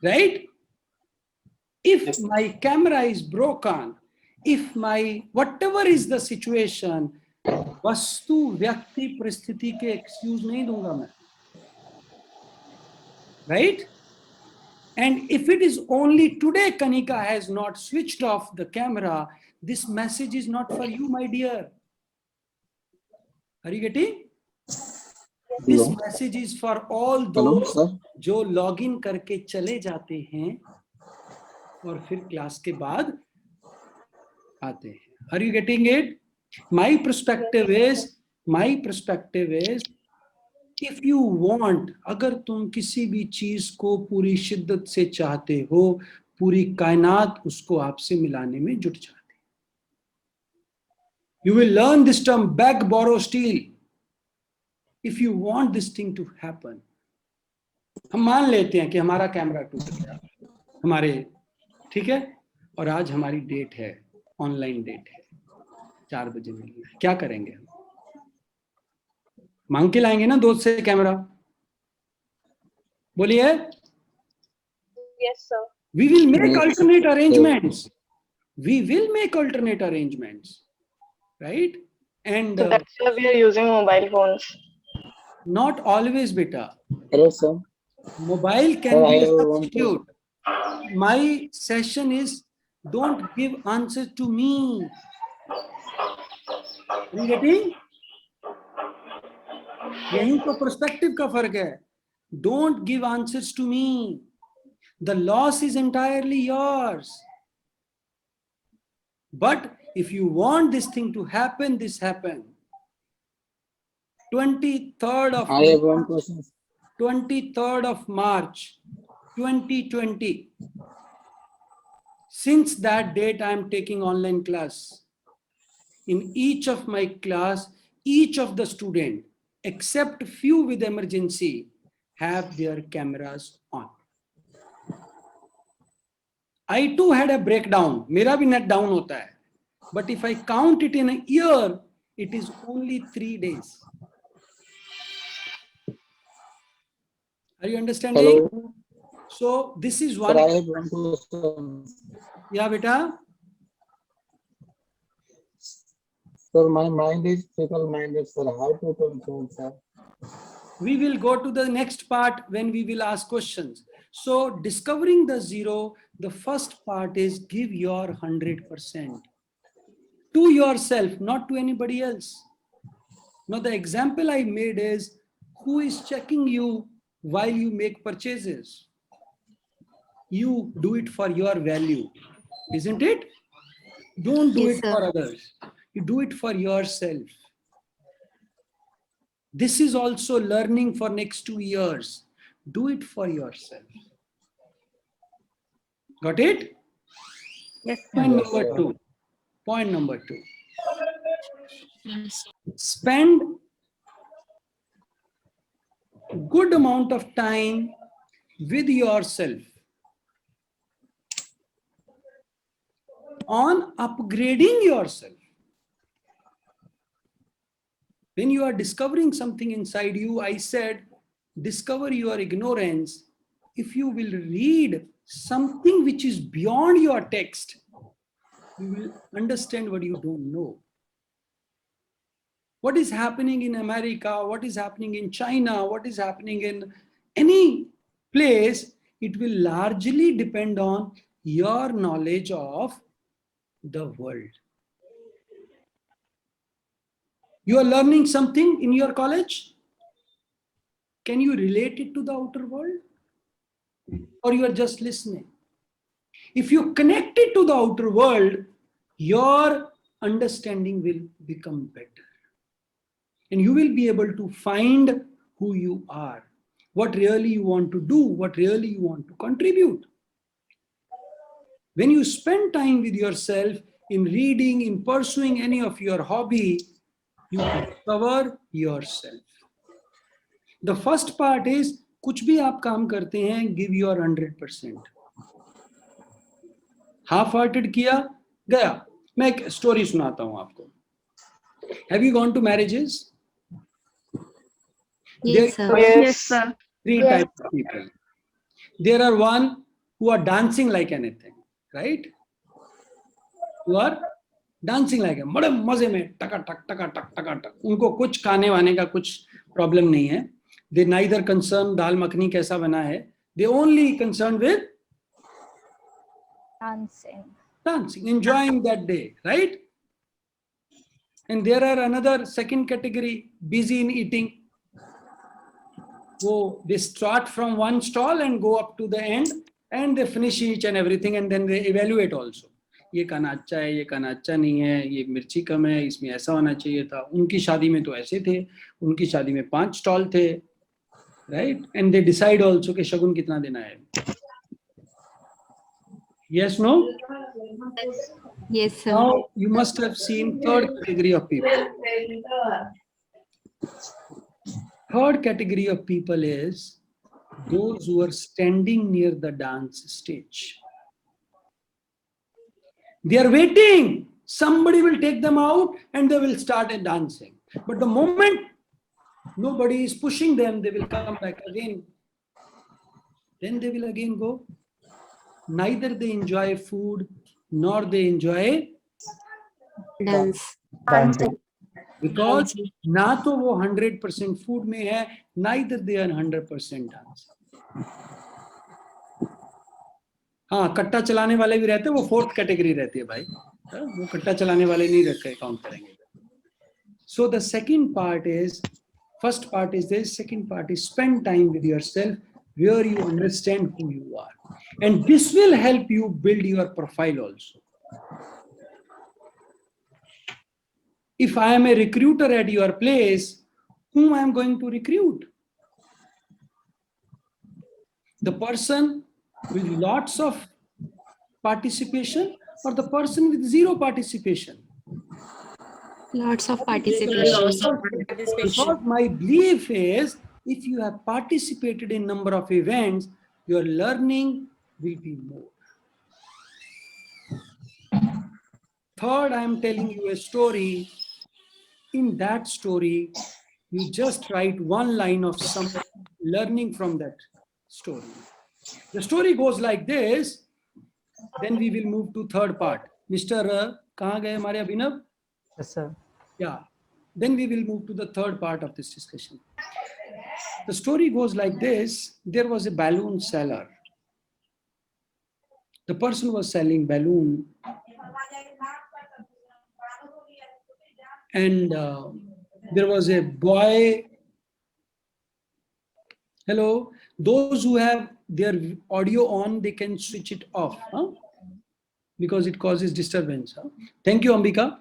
right? If my camera is broken, if my whatever is the situation, वस्तु व्यक्ति परिस्थिति के एक्सक्यूज नहीं दूंगा मैं, right? And if it is only today Kanika has not switched off the camera, this message is not for you, my dear. Are you getting? This message is for all those जो log in करके चले जाते हैं और फिर class के बाद आते हैं। Are you getting it? My perspective is, if you want, अगर तुम किसी भी चीज को पूरी शिद्दत से चाहते हो, पूरी कायनात उसको आपसे मिलाने में जुट जाती है। You will learn this term, beg, borrow, steal. If you want this thing to happen, हम मान लेते हैं कि हमारा कैमरा टूट गया, हमारे, ठीक है, और आज हमारी डेट है, ऑनलाइन डेट है, 4 बजे मिलना है, क्या करेंगे हम? मांग के लाएंगे ना दोस्त से कैमरा? बोलिए। Yes, sir. We will make alternate arrangements. We will make alternate arrangements, right? And So that's why we are using mobile phones. not always, beta. Hello, sir. Mobile can Sir, I be a have one substitute. My session is, don't give answer to me. Are you getting? यही तो perspective का फर्क है। Don't give answers to me. The loss is entirely yours. But if you want this thing to happen, this happen. 23rd of I have one question. 23rd of March 2020. Since that date, I am taking online class. In each of my class, each of the student, except few with emergency, have their cameras on. I too had a breakdown. मेरा भी net down होता है. But if I count it in a year, it is only 3 days. Are you understanding? Hello. So this is one. Sir, I have one question. Yeah, beta. Sir, my mind is fickle-minded, sir. How to control, sir? We will go to the next part when we will ask questions. So discovering the zero, the first part is give your 100% to yourself, not to anybody else. Now the example I made is, who is checking you while you make purchases? You do it for your value, isn't it? Don't do Yes, it sir. for others. You do it for yourself. This is also learning for next 2 years. Do it for yourself. Got it? Yes, Point Yes, number sir. 2. Point number 2. Spend good amount of time with yourself on upgrading yourself. When you are discovering something inside you, I said, discover your ignorance if you will read something which is beyond your text, you will understand what you don't know. What is happening in America, what is happening in China, what is happening in any place, it will largely depend on your knowledge of the world. You are learning something in your college. Can you relate it to the outer world? Or you are just listening? If you connect it to the outer world, your understanding will become better. And you will be able to find who you are, what really you want to do, what really you want to contribute. When you spend time with yourself in reading, in pursuing any of your hobby, you discover yourself. The first part is, कुछ भी आप काम करते हैं, give your 100%. Half-hearted किया, गया. मैं एक story सुनाता हूँ आपको. Have you gone to marriages? Yes, sir. Yes, sir. Three types of people. There are one who are dancing like anything, right? Who are dancing like a बड़े मजे में टका टक टका टक टका टक. उनको कुछ खाने वाने का कुछ प्रॉब्लम नहीं है. They neither concern दाल मखनी कैसा बना है. They only concerned with dancing, enjoying that day, right? And there are another second category, busy in eating. So they start from one stall and go up to the end, and they finish each and everything, and then they evaluate also. ये खाना अच्छा है, ये खाना अच्छा नहीं है, ये मिर्ची कम है, इसमें ऐसा होना चाहिए था. उनकी शादी में तो ऐसे थे, उनकी शादी में 5 स्टॉल थे, right? And they decide also कि शगुन कितना देना है. Yes, no? Yes, sir. Now you must have seen third category of people. Third category of people is those who are standing near the dance stage. They are waiting. Somebody will take them out and they will start dancing. But the moment nobody is pushing them, they will come back again. Then they will again go. Neither they enjoy food nor they enjoy Dance. because ना तो वो 100% food में है, neither they are 100% dance. हाँ, कट्टा चलाने वाले भी रहते हैं, वो 4th कैटेगरी रहती है भाई. वो कट्टा चलाने वाले नहीं रखे काउंट करेंगे. So the second part is, first part is this, second part is spend time with yourself where you understand who you are. And this will help you build your profile also. If I am a recruiter at your place, whom I am going to recruit? The person with lots of participation or the person with zero participation? Lots of participation. Because my belief is, if you have participated in number of events, your learning will be more. Third, I am telling you a story. In that story, you just write one line of some learning from that story. The story goes like this. Then we will move to third part. Mr. कहाँ गए हमारे अभिनव? Yes, sir. Yeah. Then we will move to the third part of this discussion. The story goes like this. There was a balloon seller. The person was selling balloon. And there was a boy. Hello. Those who have their audio on, they can switch it off, huh? Because it causes disturbance. Huh? Thank you, Ambika.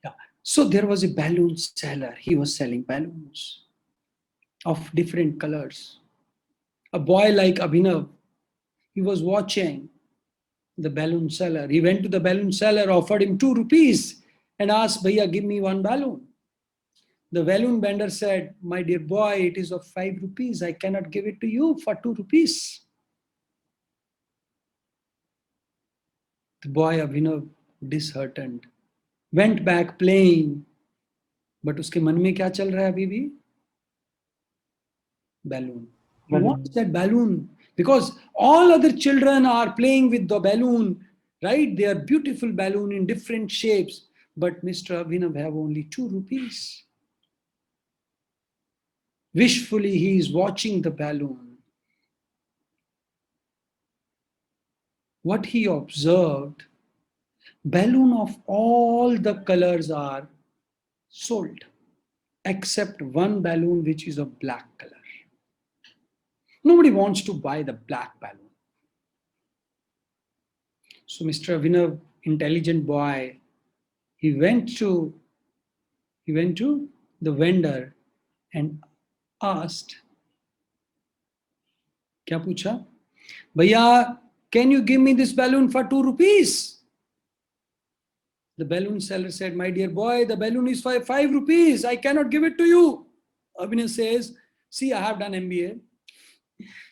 Yeah. So there was a balloon seller. He was selling balloons of different colors. A boy like Abhinav, he was watching the balloon seller. He went to the balloon seller, offered him 2 rupees and asked, Bhaiya, give me 1 balloon. The balloon vendor said, my dear boy, it is of 5 rupees. I cannot give it to you for 2 rupees. The boy Abhinav, disheartened, went back playing. But uske मन में क्या चल रहा है अभी भी? Balloon. He wants that balloon. because all other children are playing with the balloon, right? They are beautiful balloon in different shapes, but Mr. Abhinav have only 2 rupees. Wishfully, he is watching the balloon. What he observed, balloon of all the colors are sold, except one balloon which is of black color. Nobody wants to buy the black balloon. So Mr. Abhinav, intelligent boy, he went to the vendor and asked, क्या पूछा? भैया, can you give me this balloon for 2 rupees? The balloon seller said, my dear boy, the balloon is for 5 rupees. I cannot give it to you. Abhinav says, see, I have done MBA.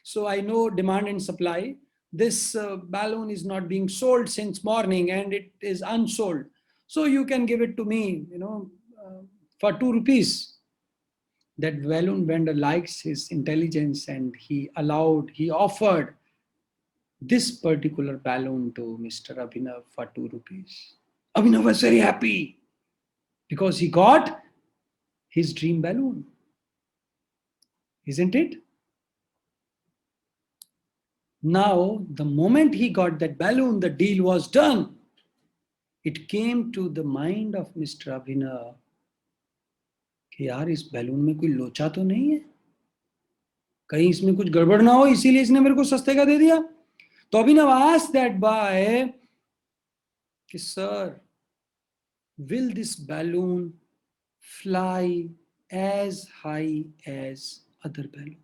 So I know demand and supply. This balloon is not being sold since morning and it is unsold. So you can give it to me, for 2 rupees. That balloon vendor likes his intelligence and he offered this particular balloon to Mr. Abhinav for 2 rupees. Abhinav was very happy because he got his dream balloon. Isn't it? Now, the moment he got that balloon, the deal was done. It came to the mind of Mr. Abhinav कि यार इस balloon में कोई लोचा तो नहीं है, कहीं इसमें कुछ गड़बड़ ना हो, इसीलिए इसने मेरे को सस्ते का दे दिया. तो अभिनव asked that boy कि sir, will this balloon fly as high as other balloons?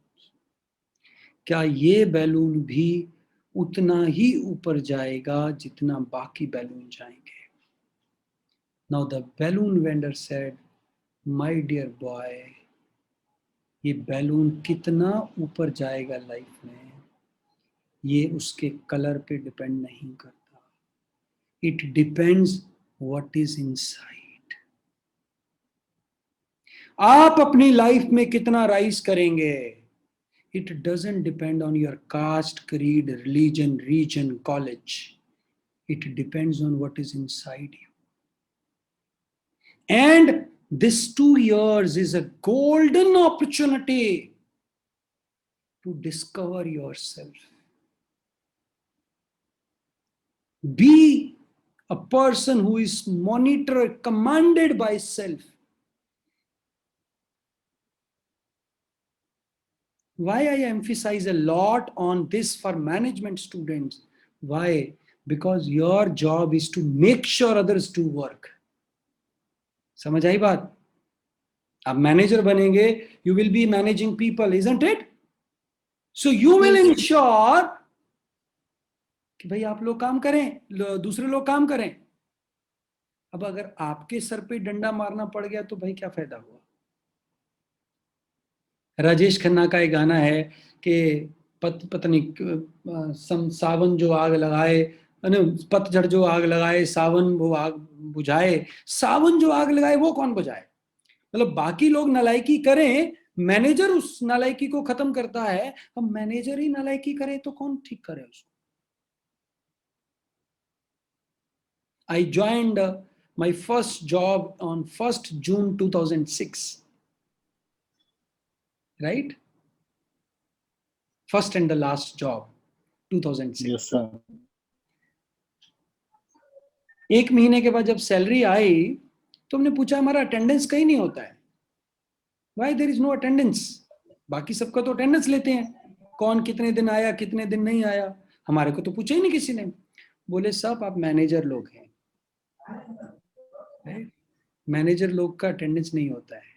क्या ये बैलून भी उतना ही ऊपर जाएगा जितना बाकी बैलून जाएंगे? Now the balloon vendor said, my dear boy, ये बैलून कितना ऊपर जाएगा लाइफ में, ये उसके कलर पे डिपेंड नहीं करता. It depends what is inside. आप अपनी लाइफ में कितना राइज करेंगे, it doesn't depend on your caste, creed, religion, region, college. It depends on what is inside you. And this 2 years is a golden opportunity to discover yourself. Be a person who is monitored, commanded by self. Why I emphasize a lot on this for management students? Why? Because your job is to make sure others do work. समझ आई बात? आप manager बनेंगे, you will be managing people, isn't it? So you will ensure कि भाई आप लोग काम करें, दूसरे लोग काम करें. अब अगर आपके सर पे डंडा मारना पड़ गया तो भाई क्या फायदा हुआ? राजेश खन्ना का एक गाना है कि पत्नी सावन जो आग लगाए, पतझड़ जो आग लगाए, सावन वो आग बुझाए. सावन जो आग लगाए वो कौन बुझाए? मतलब बाकी लोग नालायकी करें, मैनेजर उस नालायकी को खत्म करता है. अब मैनेजर ही नालायकी करे तो कौन ठीक करे उसको? I joined my first job on 1st June 2006. Right? First and the last job, 2006. Yes, sir. 1 महीने के बाद जब सैलरी आई तो हमने पूछा हमारा अटेंडेंस कहीं नहीं होता है. Why there is no attendance? बाकी सबका तो अटेंडेंस लेते हैं, कौन कितने दिन आया कितने दिन नहीं आया. हमारे को तो पूछा ही नहीं किसी ने. बोले सब आप मैनेजर लोग हैं, मैनेजर लोग का अटेंडेंस नहीं होता है,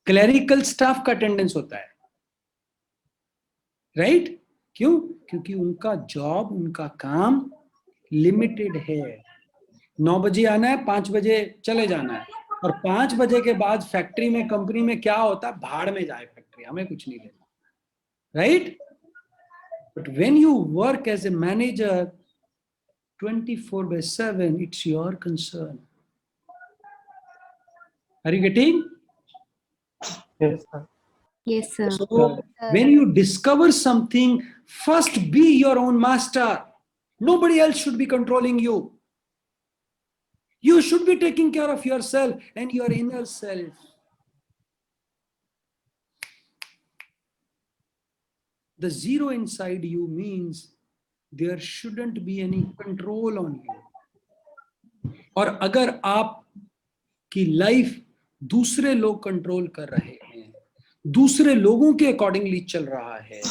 क्लरिकल स्टाफ का अटेंडेंस होता है. राइट? क्यों? क्योंकि उनका जॉब, उनका काम लिमिटेड है. 9 बजे आना है, 5 बजे चले जाना है. और 5 बजे के बाद फैक्ट्री में, कंपनी में क्या होता है, भाड़ में जाए फैक्ट्री, हमें कुछ नहीं लेना. Right? But when you work as a manager 24/7, it's your concern. Are you getting? Yes, sir. Yes, sir. So when you discover something, first be your own master. Nobody else should be controlling you. You should be taking care of yourself and your inner self. The zero inside you means there shouldn't be any control on you. और अगर आप की life दूसरे लोग control कर रहे हैं, दूसरे लोगों के अकॉर्डिंगली चल रहा है,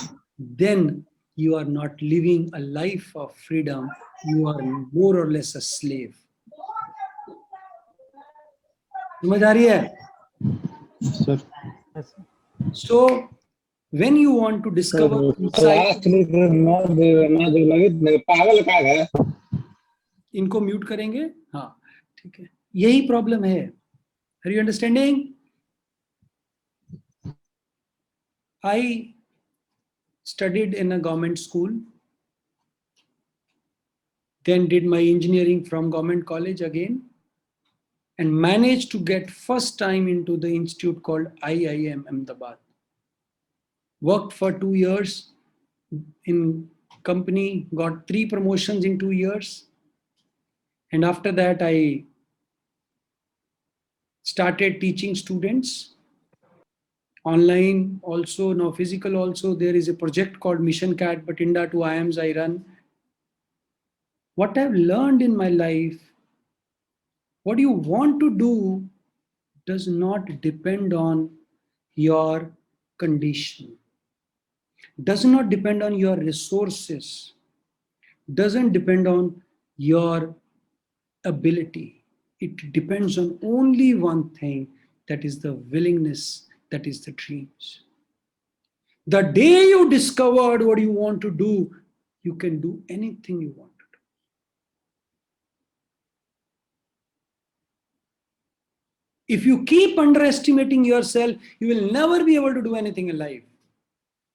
then you are not living a life of freedom. You are more or less a slave. समझ आ रही है? Sir. So when you want to discover inside, पागल का है, इनको म्यूट करेंगे. हाँ ठीक है, यही प्रॉब्लम है. Are you understanding? I studied in a government school, then did my engineering from government college again, and managed to get first time into the institute called IIM Ahmedabad. Worked for 2 years in company, got 3 promotions in 2 years. And after that, I started teaching students online also, now physical also. There is a project called Mission Cat, Bhatinda to IIMs I run. What I've learned in my life, what you want to do does not depend on your condition, does not depend on your resources, doesn't depend on your ability. It depends on only one thing, that is the willingness, that is the dreams. The day you discovered what you want to do, you can do anything you want to do. If you keep underestimating yourself, you will never be able to do anything in life.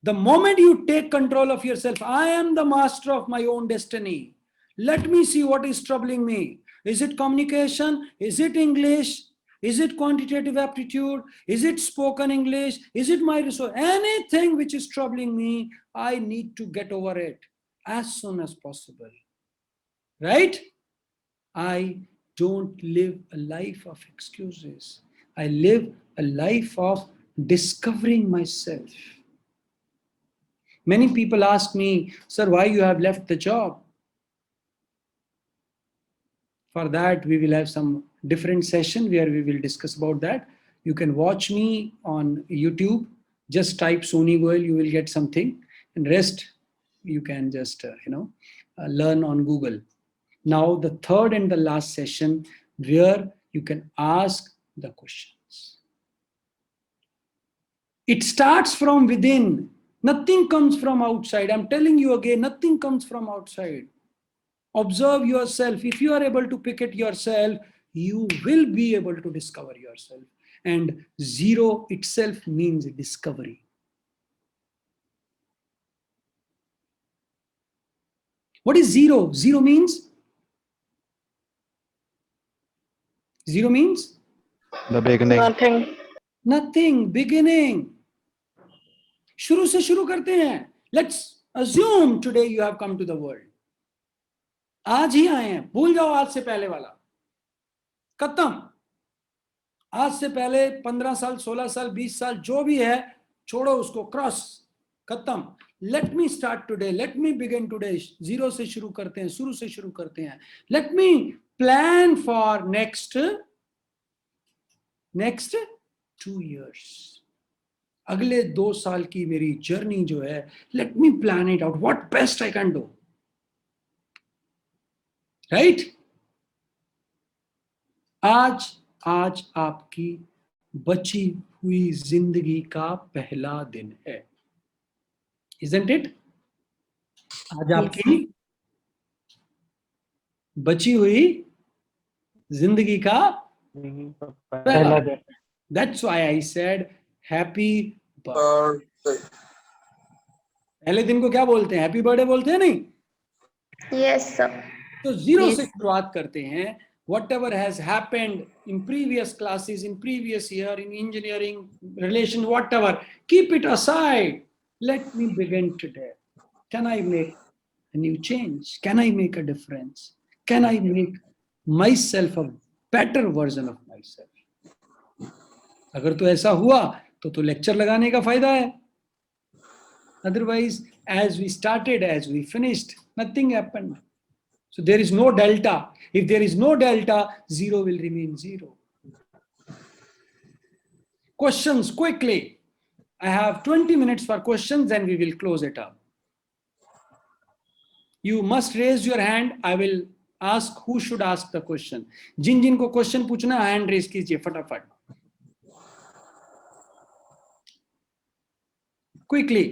The moment you take control of yourself, I am the master of my own destiny. Let me see what is troubling me. Is it communication? Is it English? Is it quantitative aptitude? Is it spoken English? Is it my resource? Anything which is troubling me, I need to get over it as soon as possible. Right? I don't live a life of excuses. I live a life of discovering myself. Many people ask me, sir, why you have left the job? For that, we will have some different session where we will discuss about that. You can watch me on YouTube. Just type Sony Goyal, you will get something. And rest, you can just, learn on Google. Now, the third and the last session where you can ask the questions. It starts from within. Nothing comes from outside. I'm telling you again, nothing comes from outside. Observe yourself. If you are able to pick it yourself, you will be able to discover yourself. And zero itself means discovery. What is zero? Zero means? Zero means? The beginning. Nothing. Nothing. Beginning. शुरू से शुरू करते हैं. Let's assume today you have come to the world. आज ही आए हैं. भूल जाओ आज से पहले वाला. खत्म. आज से पहले 15 साल, 16 साल, 20 साल जो भी है, छोड़ो उसको. क्रॉस. खत्म. Let me start today. Let me begin today. Zero से शुरू करते हैं. शुरू से शुरू करते हैं. Let me plan for next 2 years. अगले 2 साल की मेरी जर्नी जो है, let me plan it out. What best I can do. Right? आज आपकी बची हुई जिंदगी का पहला दिन है. Isn't it? आज आपकी बची हुई जिंदगी का पहला दिन. That's why I said happy birthday. पहले दिन को क्या बोलते हैं? हैप्पी बर्थडे बोलते हैं नहीं? Yes, sir. तो जीरो से शुरुआत करते हैं. whatever has happened in previous classes, in previous year, in engineering, relation, whatever, keep it aside. Let me begin today. Can I make a new change? Can I make a difference? Can I make myself a better version of myself? अगर तो ऐसा हुआ तो lecture लगाने का फायदा है. Otherwise, as we started, as we finished, nothing happened. So there is no delta. If there is no delta, zero will remain zero. Questions quickly. I have 20 minutes for questions and we will close it up. You must raise your hand. I will ask who should ask the question. जिन जिन को question पूछना hand raise कीजिए फटाफट. Quickly.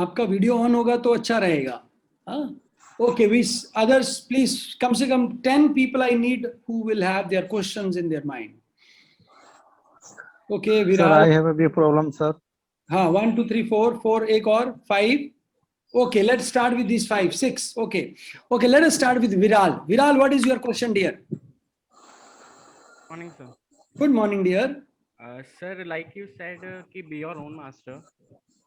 आपका video on होगा तो अच्छा रहेगा. Okay, we others please come से कम 10 people I need who will have their questions in their mind. Okay, Viral. Sir, I have a big problem, sir. हाँ 1 2 3 4 4 एक और 5. Okay, let's start with these 5 6. Okay, let us start with Viral. Viral, what is your question, dear? Morning, sir. Good morning, dear. Sir, like you said, be your own master.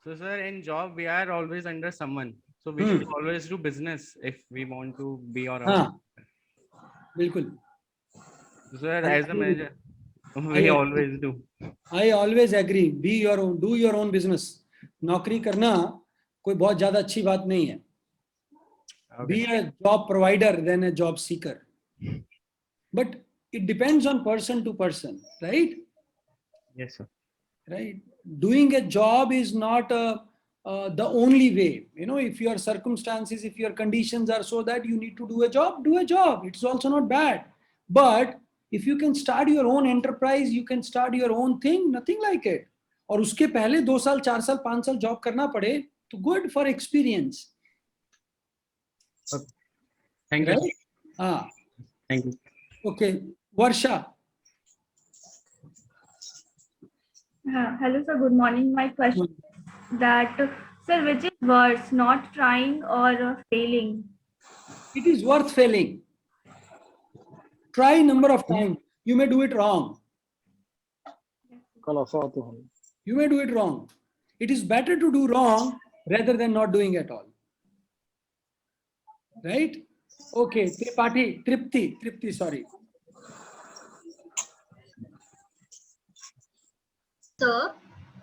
So, sir, in job we are always under someone. So we should always do business if we want to be our own. हाँ, बिल्कुल. So, sir, as a manager, we always do. I always agree. Be your own, do your own business. नौकरी करना कोई बहुत ज्यादा अच्छी बात नहीं है. Be a job provider than a job seeker. But it depends on person to person, right? Yes, sir. Right. Doing a job is not the only way. You know, if your circumstances, if your conditions are so that you need to do a job, do a job. It's also not bad. But if you can start your own enterprise, you can start your own thing, nothing like it. और उसके पहले 2 साल 4 साल 5 साल job करना पड़े तो good for experience. Thank you. हाँ. Thank you. Okay, Varsha. Hello, sir. Good morning. My question is that, sir, which is worse, not trying or failing? It is worth failing. Try number of times. You may do it wrong. You may do it wrong. It is better to do wrong rather than not doing at all. Right? Okay, Tripti, sorry. Sir,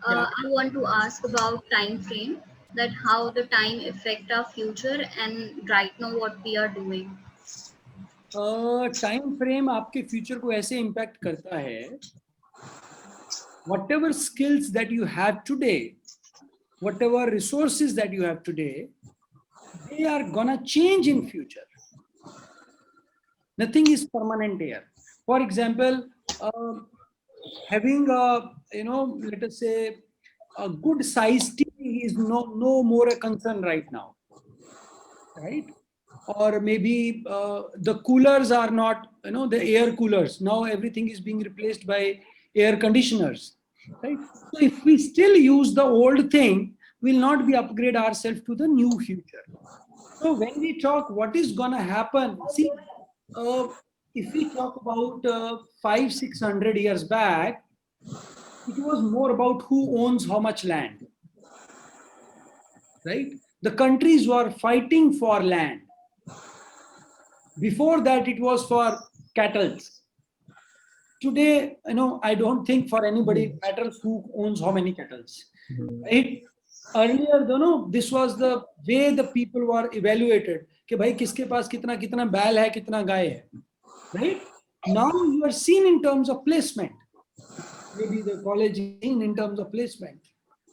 I want to ask about time frame, that how the time affect our future and right now what we are doing. Time frame आपके future को ऐसे impact करता है. Whatever skills that you have today, whatever resources that you have today, they are gonna change in future. Nothing is permanent here. For example, having a, let us say a good size TV is no more a concern right now, right? Or maybe the coolers are not, the air coolers. Now everything is being replaced by air conditioners, right? So if we still use the old thing, we'll not be upgrade ourselves to the new future. So when we talk what is gonna happen, see, if we talk about 500-600 years back, it was more about who owns how much land, right? The countries were fighting for land. Before that, it was for cattle. Today, I don't think for anybody matters who owns how many cattle. Right? Earlier, this was the way the people were evaluated. कि भाई किसके पास कितना कितना बैल है, कितना गाय है, right? Now you are seen in terms of placement. Maybe the college is seen in terms of placement,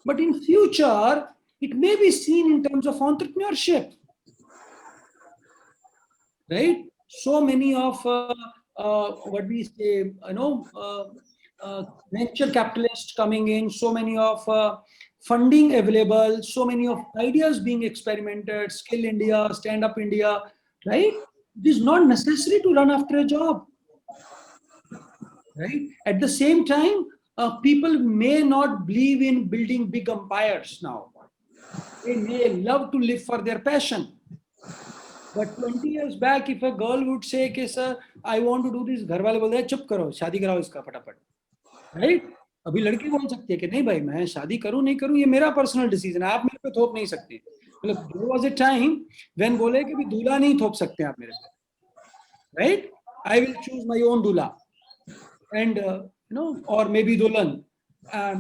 but in future it may be seen in terms of entrepreneurship, right? So many of what we say, venture capitalists coming in, so many of funding available, so many of ideas being experimented, Skill India, Stand Up India, right? It is not necessary to run after a job, right? At the same time, people may not believe in building big empires now. They may love to live for their passion. But 20 years back, if a girl would say, "Okay, sir, I want to do this," घर वाले बोलते हैं, "चुप करो, शादी कराओ इसका फटाफट." Right? अभी लड़की बोल सकती है कि नहीं भाई, मैं शादी करूं नहीं करूं ये मेरा पर्सनल डिसीजन है, आप मेरे पे थोप नहीं सकते. मतलब there was a time when बोले कि भी दूल्हा नहीं थोप सकते आप मेरे पे. Right? I will choose my own दूल्हा. And or maybe दुल्हन.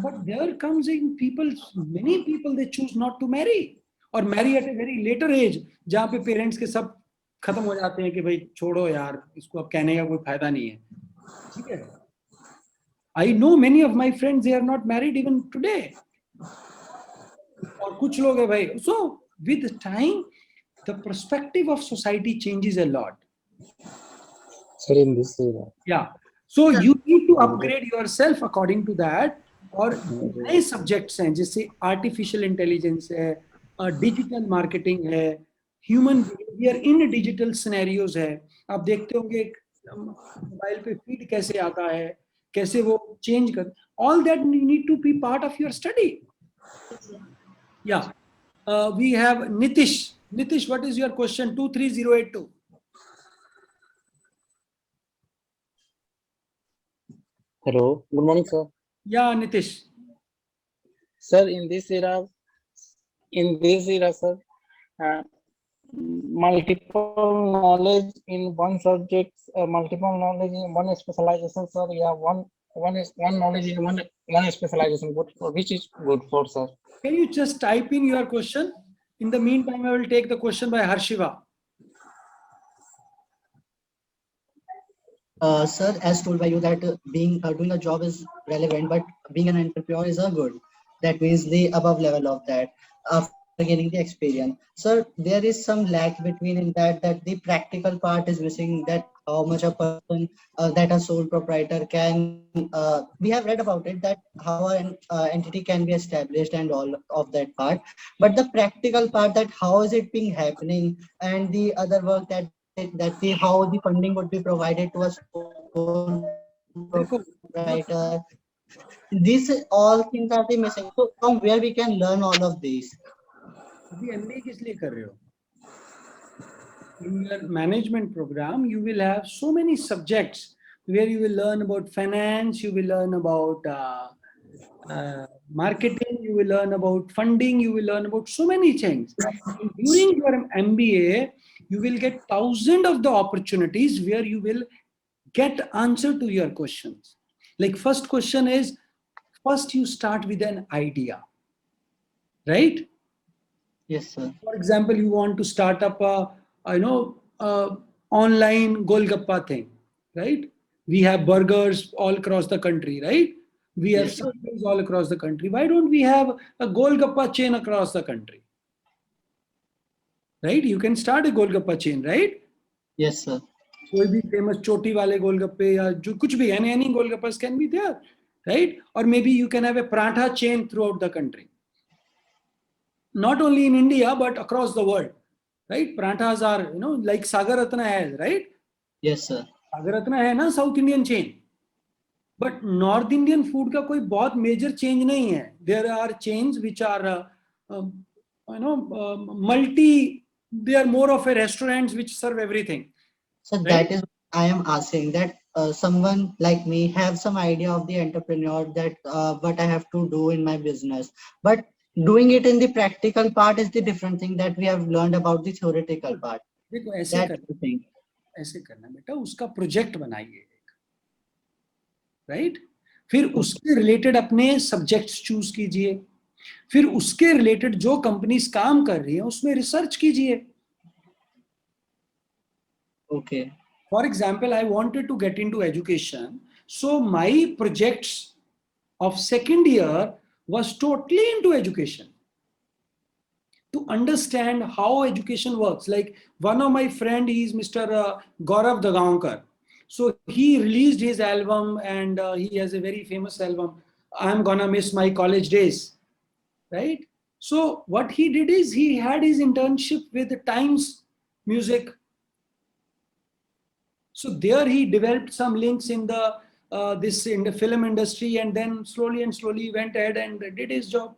But there comes in people, many people they choose not to marry or marry at a very later age, जहाँ पे पेरेंट्स के सब खत्म हो जाते हैं कि भाई छोड़ो यार, इसको अब कहने का कोई फायदा नहीं है. ठीक है. I know many of my friends, they are not married even today. और कुछ लोग है भाई. So with time, the perspective of society changes a lot. Sir, in this era. Yeah. So you need to upgrade yourself according to that. और नए subjects हैं जैसे artificial intelligence है, डिजिटल मार्केटिंग है, human behaviour in digital scenarios है. आप देखते होंगे मोबाइल पे फीड कैसे आता है, कैसे वो चेंज कर. All that you need to be part of your study. या we have Nitish. Nitish, what is your question? 23082. Hello, good morning, sir. Yeah, Nitish. Sir, in this era, sir, multiple knowledge in one subject, multiple knowledge in one specialization, sir. Yeah, one knowledge in one specialization. Which is good for, sir? Can you just type in your question? In the meantime, I will take the question by Harshiva. Sir, as told by you that doing a job is relevant, but being an entrepreneur is a good. That means the above level of that after gaining the experience. Sir, there is some lack between in that the practical part is missing. That how much a person that a sole proprietor can. We have read about it that how an entity can be established and all of that part, but the practical part, that how is it being happening, and the other work that the how the funding would be provided to us proprietor. These all things are the missing. So from where we can learn all of these? अभी MBA किस लिए कर रहे हो? In your management program, you will have so many subjects where you will learn about finance, you will learn about marketing, you will learn about funding, you will learn about so many things. And during your MBA, you will get thousands of the opportunities where you will get answer to your questions. Like first question is, first you start with an idea, right? Yes, sir. For example, you want to start up a online Golgappa thing, right? We have burgers all across the country, right? We have subways all across the country. Why don't we have a Golgappa chain across the country? Right? You can start a Golgappa chain, right? Yes, sir. कोई भी famous चोटी वाले गोलगप्पे या जो कुछ भी, any Golgappas can be there, right? Or maybe you can have a paratha chain throughout the country. Not only in India, but across the world, right? Parathas are, like Sagar Ratna has, right? Yes, sir. Sagar Ratna है ना South Indian chain. But North Indian food का कोई बहुत major change नहीं है. There are chains which are, they are more of a restaurants which serve everything. So right? That is I am asking that someone like me have some idea of the entrepreneur that what I have to do in my business, but doing it in the practical part is the different thing that we have learned about the theoretical part. देखो ऐसे करना बेटा, उसका project बनाइए, right? फिर उसके related अपने subjects choose कीजिए, फिर उसके रिलेटेड जो कंपनीज काम कर रही है उसमें रिसर्च कीजिए. Okay. For example, I wanted to get into education, so my projects of second year was totally into education, to understand how education works. Like one of my friend, he is Mr. Gaurav Dagaonkar. So he released his album and he has a very famous album, I'm Gonna Miss My College Days, right? So what he did is he had his internship with the Times Music. So there he developed some links in the in the film industry, and then slowly went ahead and did his job.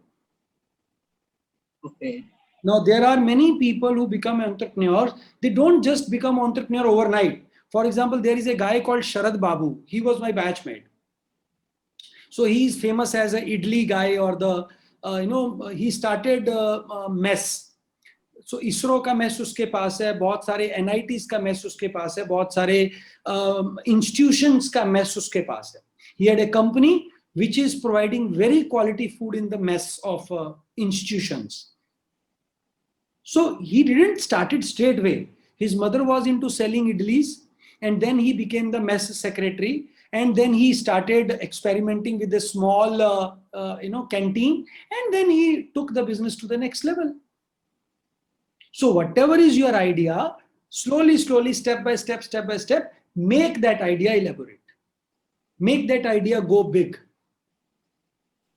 Okay. Now, there are many people who become entrepreneurs. They don't just become entrepreneur overnight. For example, there is a guy called Sharad Babu. He was my batchmate. So he is famous as a idli guy, or the, he started mess. So ISRO का mess उसके पास है, बहुत सारे NITs का mess उसके पास है, बहुत सारे institutions का मेस उसके पास है. He had a company which is providing very quality food in the mess of institutions. So he didn't start it straight away. His mother was into selling idlis, and then he became the mess secretary, and then he started experimenting with a small canteen, and then he took the business to the next level. So whatever is your idea, slowly, step by step, make that idea elaborate. Make that idea go big.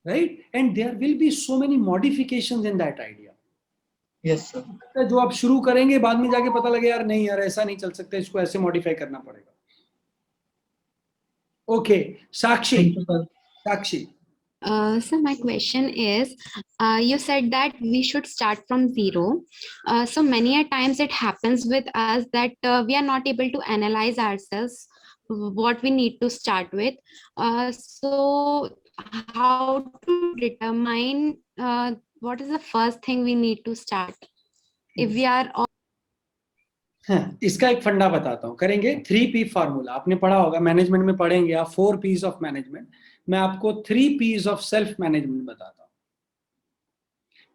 Right? And there will be so many modifications in that idea. Yes, sir. जो आप शुरू करेंगे, बाद में जाके पता लगे यार नहीं यार ऐसा नहीं चल सकता, इसको ऐसे मॉडिफाई करना पड़ेगा. Okay, Sakshi. Sakshi. So my question is, you said that we should start from zero. So many a times it happens with us that we are not able to analyze ourselves, what we need to start with. So how to determine what is the first thing we need to start? If we are all इसका एक फंडा बताता हूँ, करेंगे 3P formula. आपने पढ़ा होगा, management में पढ़ेंगे आप 4 P's ऑफ मैनेजमेंट. मैं आपको 3 P's ऑफ सेल्फ मैनेजमेंट बताता हूँ.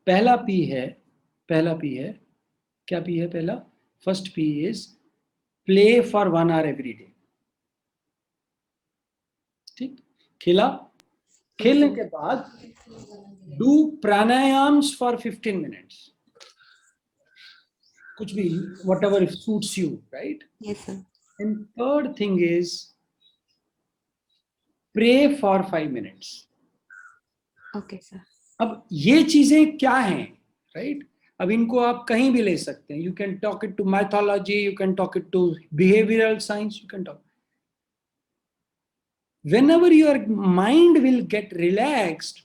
पहला P है, क्या P है पहला? First P is play for 1 hour every day. ठीक, खेलने के बाद डू प्राणायाम्स फॉर 15 minutes. कुछ भी, whatever suits you, right? Yes, sir. And third thing is pray for 5 minutes. Okay, sir. अब ये चीजें क्या हैं, right? अब इनको आप कहीं भी ले सकते हैं. You can talk it to mythology, you can talk it to behavioral science, you can talk. Whenever your mind will get relaxed,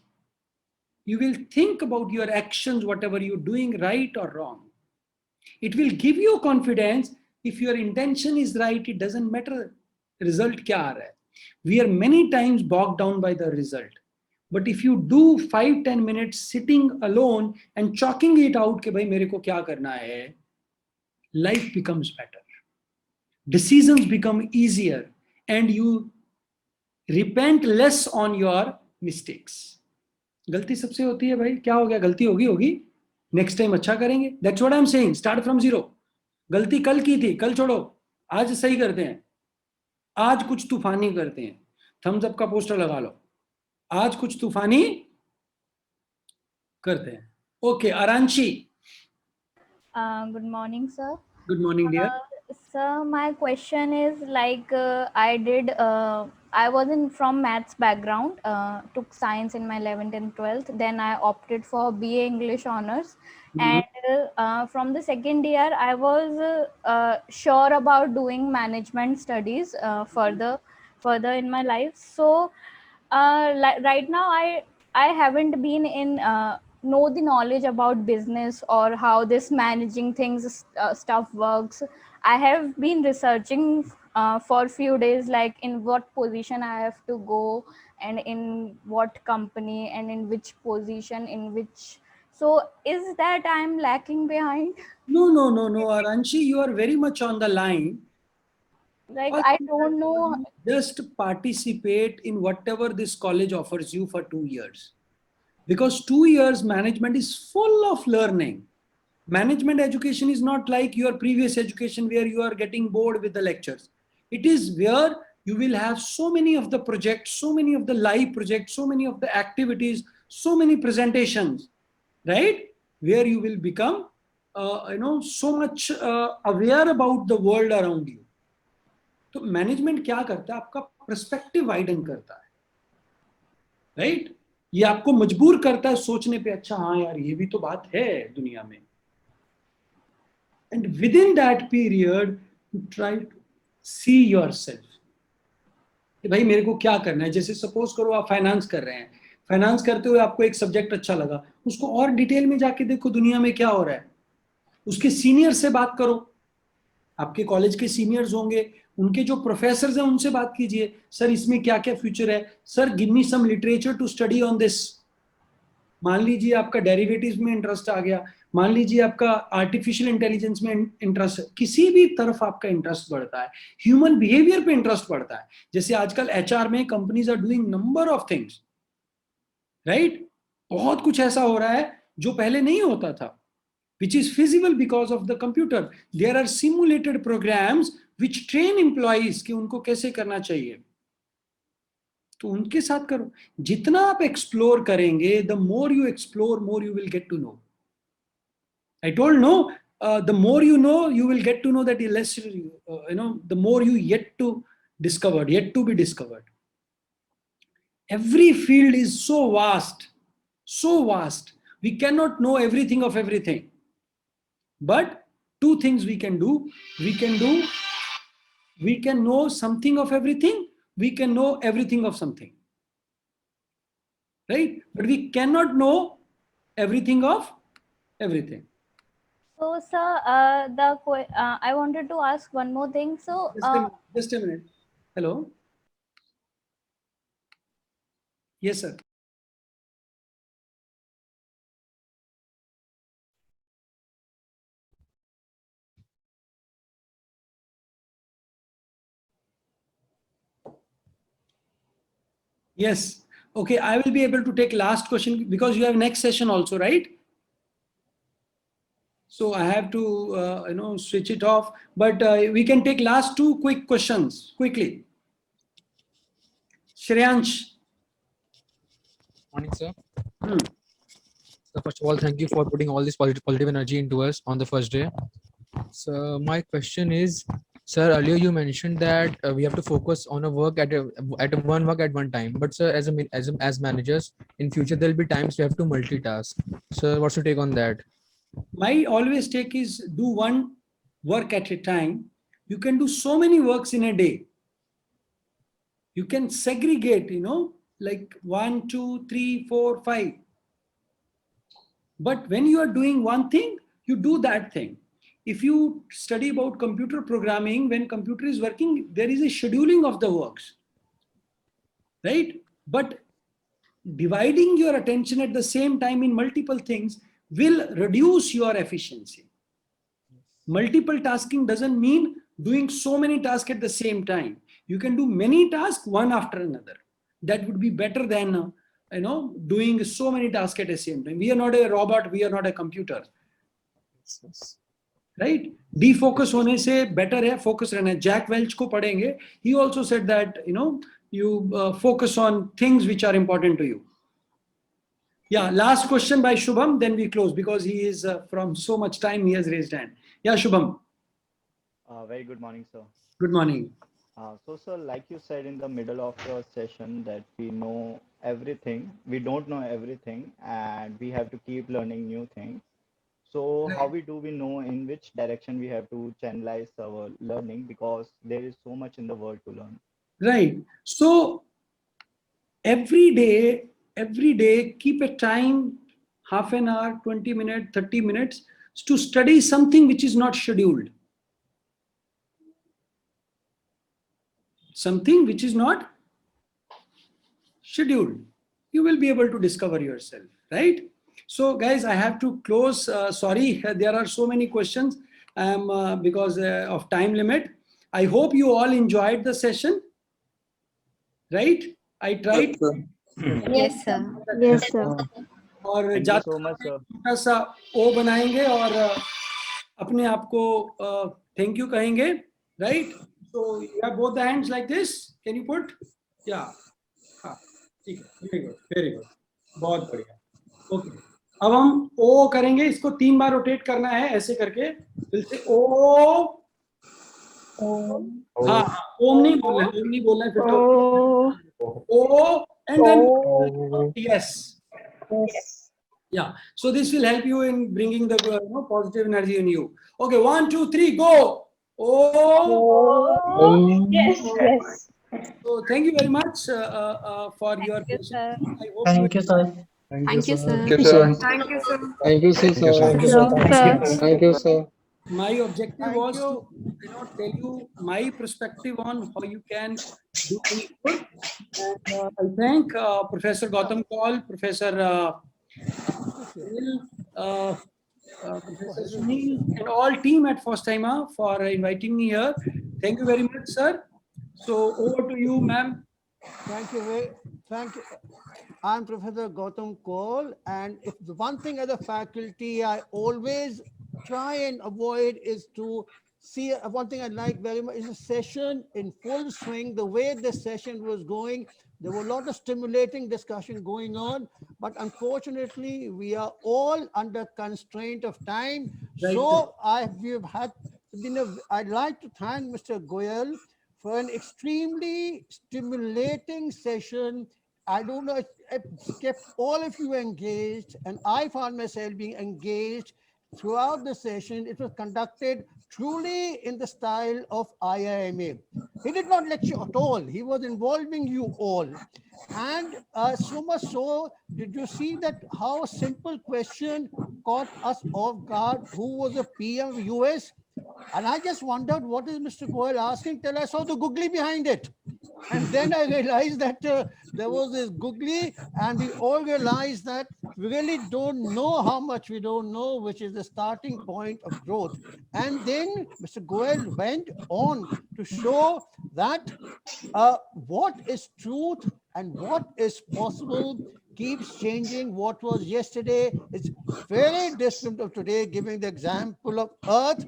you will think about your actions, whatever you're doing, right or wrong. It will give you confidence. If your intention is right, it doesn't matter result क्या आ रहा है. We are many times bogged down by the result. But if you do 5-10 minutes sitting alone and chalking it out कि भाई मेरे को क्या करना है, life becomes better. Decisions become easier and you repent less on your mistakes. गलती सबसे होती है भाई, क्या हो गया, गलती होगी, नेक्स्ट टाइम अच्छा करेंगे. That's what I am saying, start from zero. गलती कल की थी, कल छोड़ो, आज सही करते हैं. आज कुछ तूफानी करते हैं. थम्स अप का पोस्टर लगा लो, आज कुछ तूफानी करते हैं. Okay, आरांशी. Good morning, sir. Good morning, dear. Sir, my question is like I wasn't from maths background, took science in my 11th and 12th. Then I opted for BA English honors. And from the second year, I was sure about doing management studies further in my life. So right now, I haven't been in know the knowledge about business or how this managing things stuff works. I have been researching for a few days, like in what position I have to go and in what company and in which position, in which. So is that I'm lacking behind? No, Aranshi, you are very much on the line. Like, I don't know. Just participate in whatever this college offers you for 2 years. Because 2 years management is full of learning. Management education is not like your previous education where you are getting bored with the lectures. It is where you will have so many of the projects, so many of the live projects, so many of the activities, so many presentations, right? Where you will become, so much aware about the world around you. तो management क्या करता है, आपका perspective widen करता है, right? ये आपको मजबूर करता है सोचने पे, अच्छा हाँ यार ये भी तो बात है दुनिया में. And within that period you try to see yourself कि भाई मेरे को क्या करना है. जैसे सपोज करो आप फाइनेंस कर रहे हैं, फाइनेंस करते हुए आपको एक सब्जेक्ट अच्छा लगा, उसको और डिटेल में जाके देखो दुनिया में क्या हो रहा है, उसके सीनियर से बात करो, आपके कॉलेज के सीनियर्स होंगे, उनके जो प्रोफेसर्स हैं उनसे बात कीजिए, सर इसमें क्या क्या फ्यूचर है, sir give me some literature to study on this. मान लीजिए आपका डेरिवेटिव्स में इंटरेस्ट आ गया, मान लीजिए आपका आर्टिफिशियल इंटेलिजेंस में इंटरेस्ट है, किसी भी तरफ आपका इंटरेस्ट बढ़ता है, ह्यूमन बिहेवियर पे इंटरेस्ट बढ़ता है, जैसे आजकल एचआर में companies are doing number of things, right, बहुत कुछ ऐसा हो रहा है जो पहले नहीं होता था, which is feasible because of the computer. There are simulated programs which train employees कि उनको कैसे करना चाहिए, तो उनके साथ करो। जितना आप एक्सप्लोर करेंगे, the more you explore, more you will get to know. I told no, the more you know, you will get to know that less, the more you yet to be discovered. Every field is so vast, we cannot know everything of everything. But two things we can do. We can know something of everything. We can know everything of something. Right? But we cannot know everything of everything. So, sir, I wanted to ask one more thing. So, just a minute. Hello. Yes, sir. Yes. Okay, I will be able to take last question because you have next session also, right? So I have to, switch it off. But we can take last two quick questions quickly. Shreyansh. Morning, sir. So first of all, thank you for putting all this positive energy into us on the first day. So my question is, sir, earlier you mentioned that we have to focus on a work at one work at one time. But sir, as managers, in future there will be times we have to multitask. So what's your take on that? My always take is do one work at a time. You can do so many works in a day. You can segregate, like 1, 2, 3, 4, 5. But when you are doing one thing, you do that thing. If you study about computer programming, when computer is working, there is a scheduling of the works, right? But dividing your attention at the same time in multiple things will reduce your efficiency. Multiple tasking doesn't mean doing so many tasks at the same time. You can do many tasks one after another. That would be better than doing so many tasks at the same time. We are not a robot, we are not a computer. Right? Defocus होने से better है focus रहना है. Jack Welch को पढ़ेंगे. He also said that you focus on things which are important to you. Yeah, last question by Shubham, then we close because he is from so much time he has raised hand. Yeah, Shubham. Very good morning, sir. Good morning. So, sir, like you said in the middle of your session that we know everything, we don't know everything, and we have to keep learning new things. So how do we know in which direction we have to channelize our learning, because there is so much in the world to learn? Right. So every day, keep a time, half an hour, 20 minutes, 30 minutes to study something which is not scheduled. Something which is not scheduled. You will be able to discover yourself, right? So guys, I have to close. Sorry, there are so many questions because of time limit. I hope you all enjoyed the session, right? I tried. Yes, sir. Yes, sir. और Thank you so much, sir. छोटा सा ओ बनाएंगे और अपने आप को thank you कहेंगे, right? So you have both the hands like this. Can you put? Yeah. हाँ, ठीक है. Very good. Very good. बहुत बढ़िया. Okay. अब हम ओ करेंगे, इसको 3 बार रोटेट करना है ऐसे करके. फिर से ओ. हाँ, ओम नहीं बोलना है, फिर तो ओ and then yes. Yeah. So this will help you in bringing the positive energy in you. Okay, 1, 2, 3, go. Oh. Yes. So thank you very much for your you, sir. patience. I hope Thank you, sir. Thank you, sir. Thank you, sir. Thank you, sir. Thank you, sir. Thank you, sir. Thank you, sir. Thank you, sir. my objective Thank was to you. tell you my perspective on how you can do things good. And I thank Professor Gautam Kaul, Professor Sunil, Professor Sunil, and all team at First Timer for inviting me here. Thank you very much, sir. So over to you, ma'am. Thank you. Thank you. I'm Professor Gautam Kaul, and if the one thing as a faculty I always try and avoid is to see one thing I like very much is a session in full swing. The way the session was going, there were a lot of stimulating discussion going on, but unfortunately, we are all under constraint of time. Right. So we've had I'd like to thank Mr. Goyal for an extremely stimulating session. I don't know, it kept all of you engaged, and I found myself being engaged throughout the session. It was conducted truly in the style of IIMA. He did not lecture at all. He was involving you all. And so much so, did you see that how a simple question caught us off guard? Who was the PM of US? And I just wondered, what is Mr. Goyal asking till I saw the googly behind it. And then I realized that there was this googly, and we all realized that we really don't know how much we don't know, which is the starting point of growth. And then Mr. Goyal went on to show that what is truth and what is possible keeps changing. What was yesterday is very different of today, giving the example of Earth.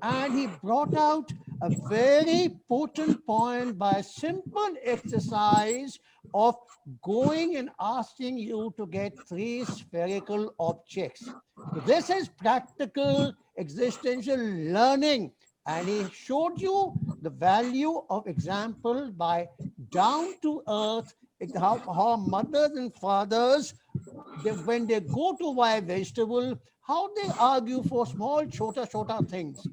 And he brought out a very potent point by a simple exercise of going and asking you to get three spherical objects. So this is practical existential learning. And he showed you the value of example by down to earth, how mothers and fathers, when they go to buy a vegetable, how they argue for small, chota things.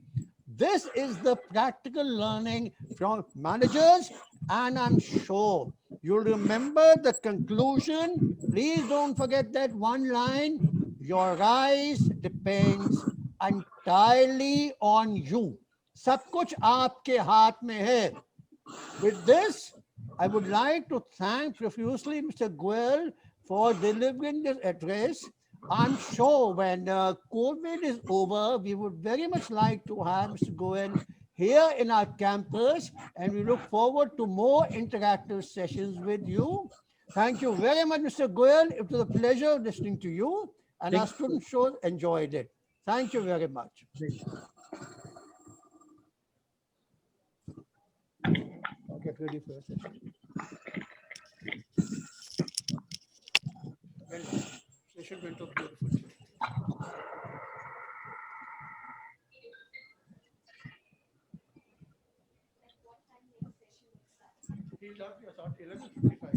This is the practical learning from managers, and I'm sure you'll remember the conclusion. Please don't forget that one line. Your rise depends entirely on you. सब कुछ आपके हाथ में है. With this, I would like to thank profusely Mr. Goyal for delivering this address. I'm sure when COVID is over, we would very much like to have Mr. Goyal here in our campus, and we look forward to more interactive sessions with you. Thank you very much, Mr. Goyal. It was a pleasure listening to you, and our student shows enjoyed it. Thank you very much. I'll get ready for a session. Session went off beautifully. He just started 11:55.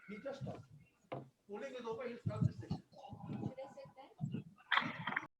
He just started. Polling is over, he'll start the session.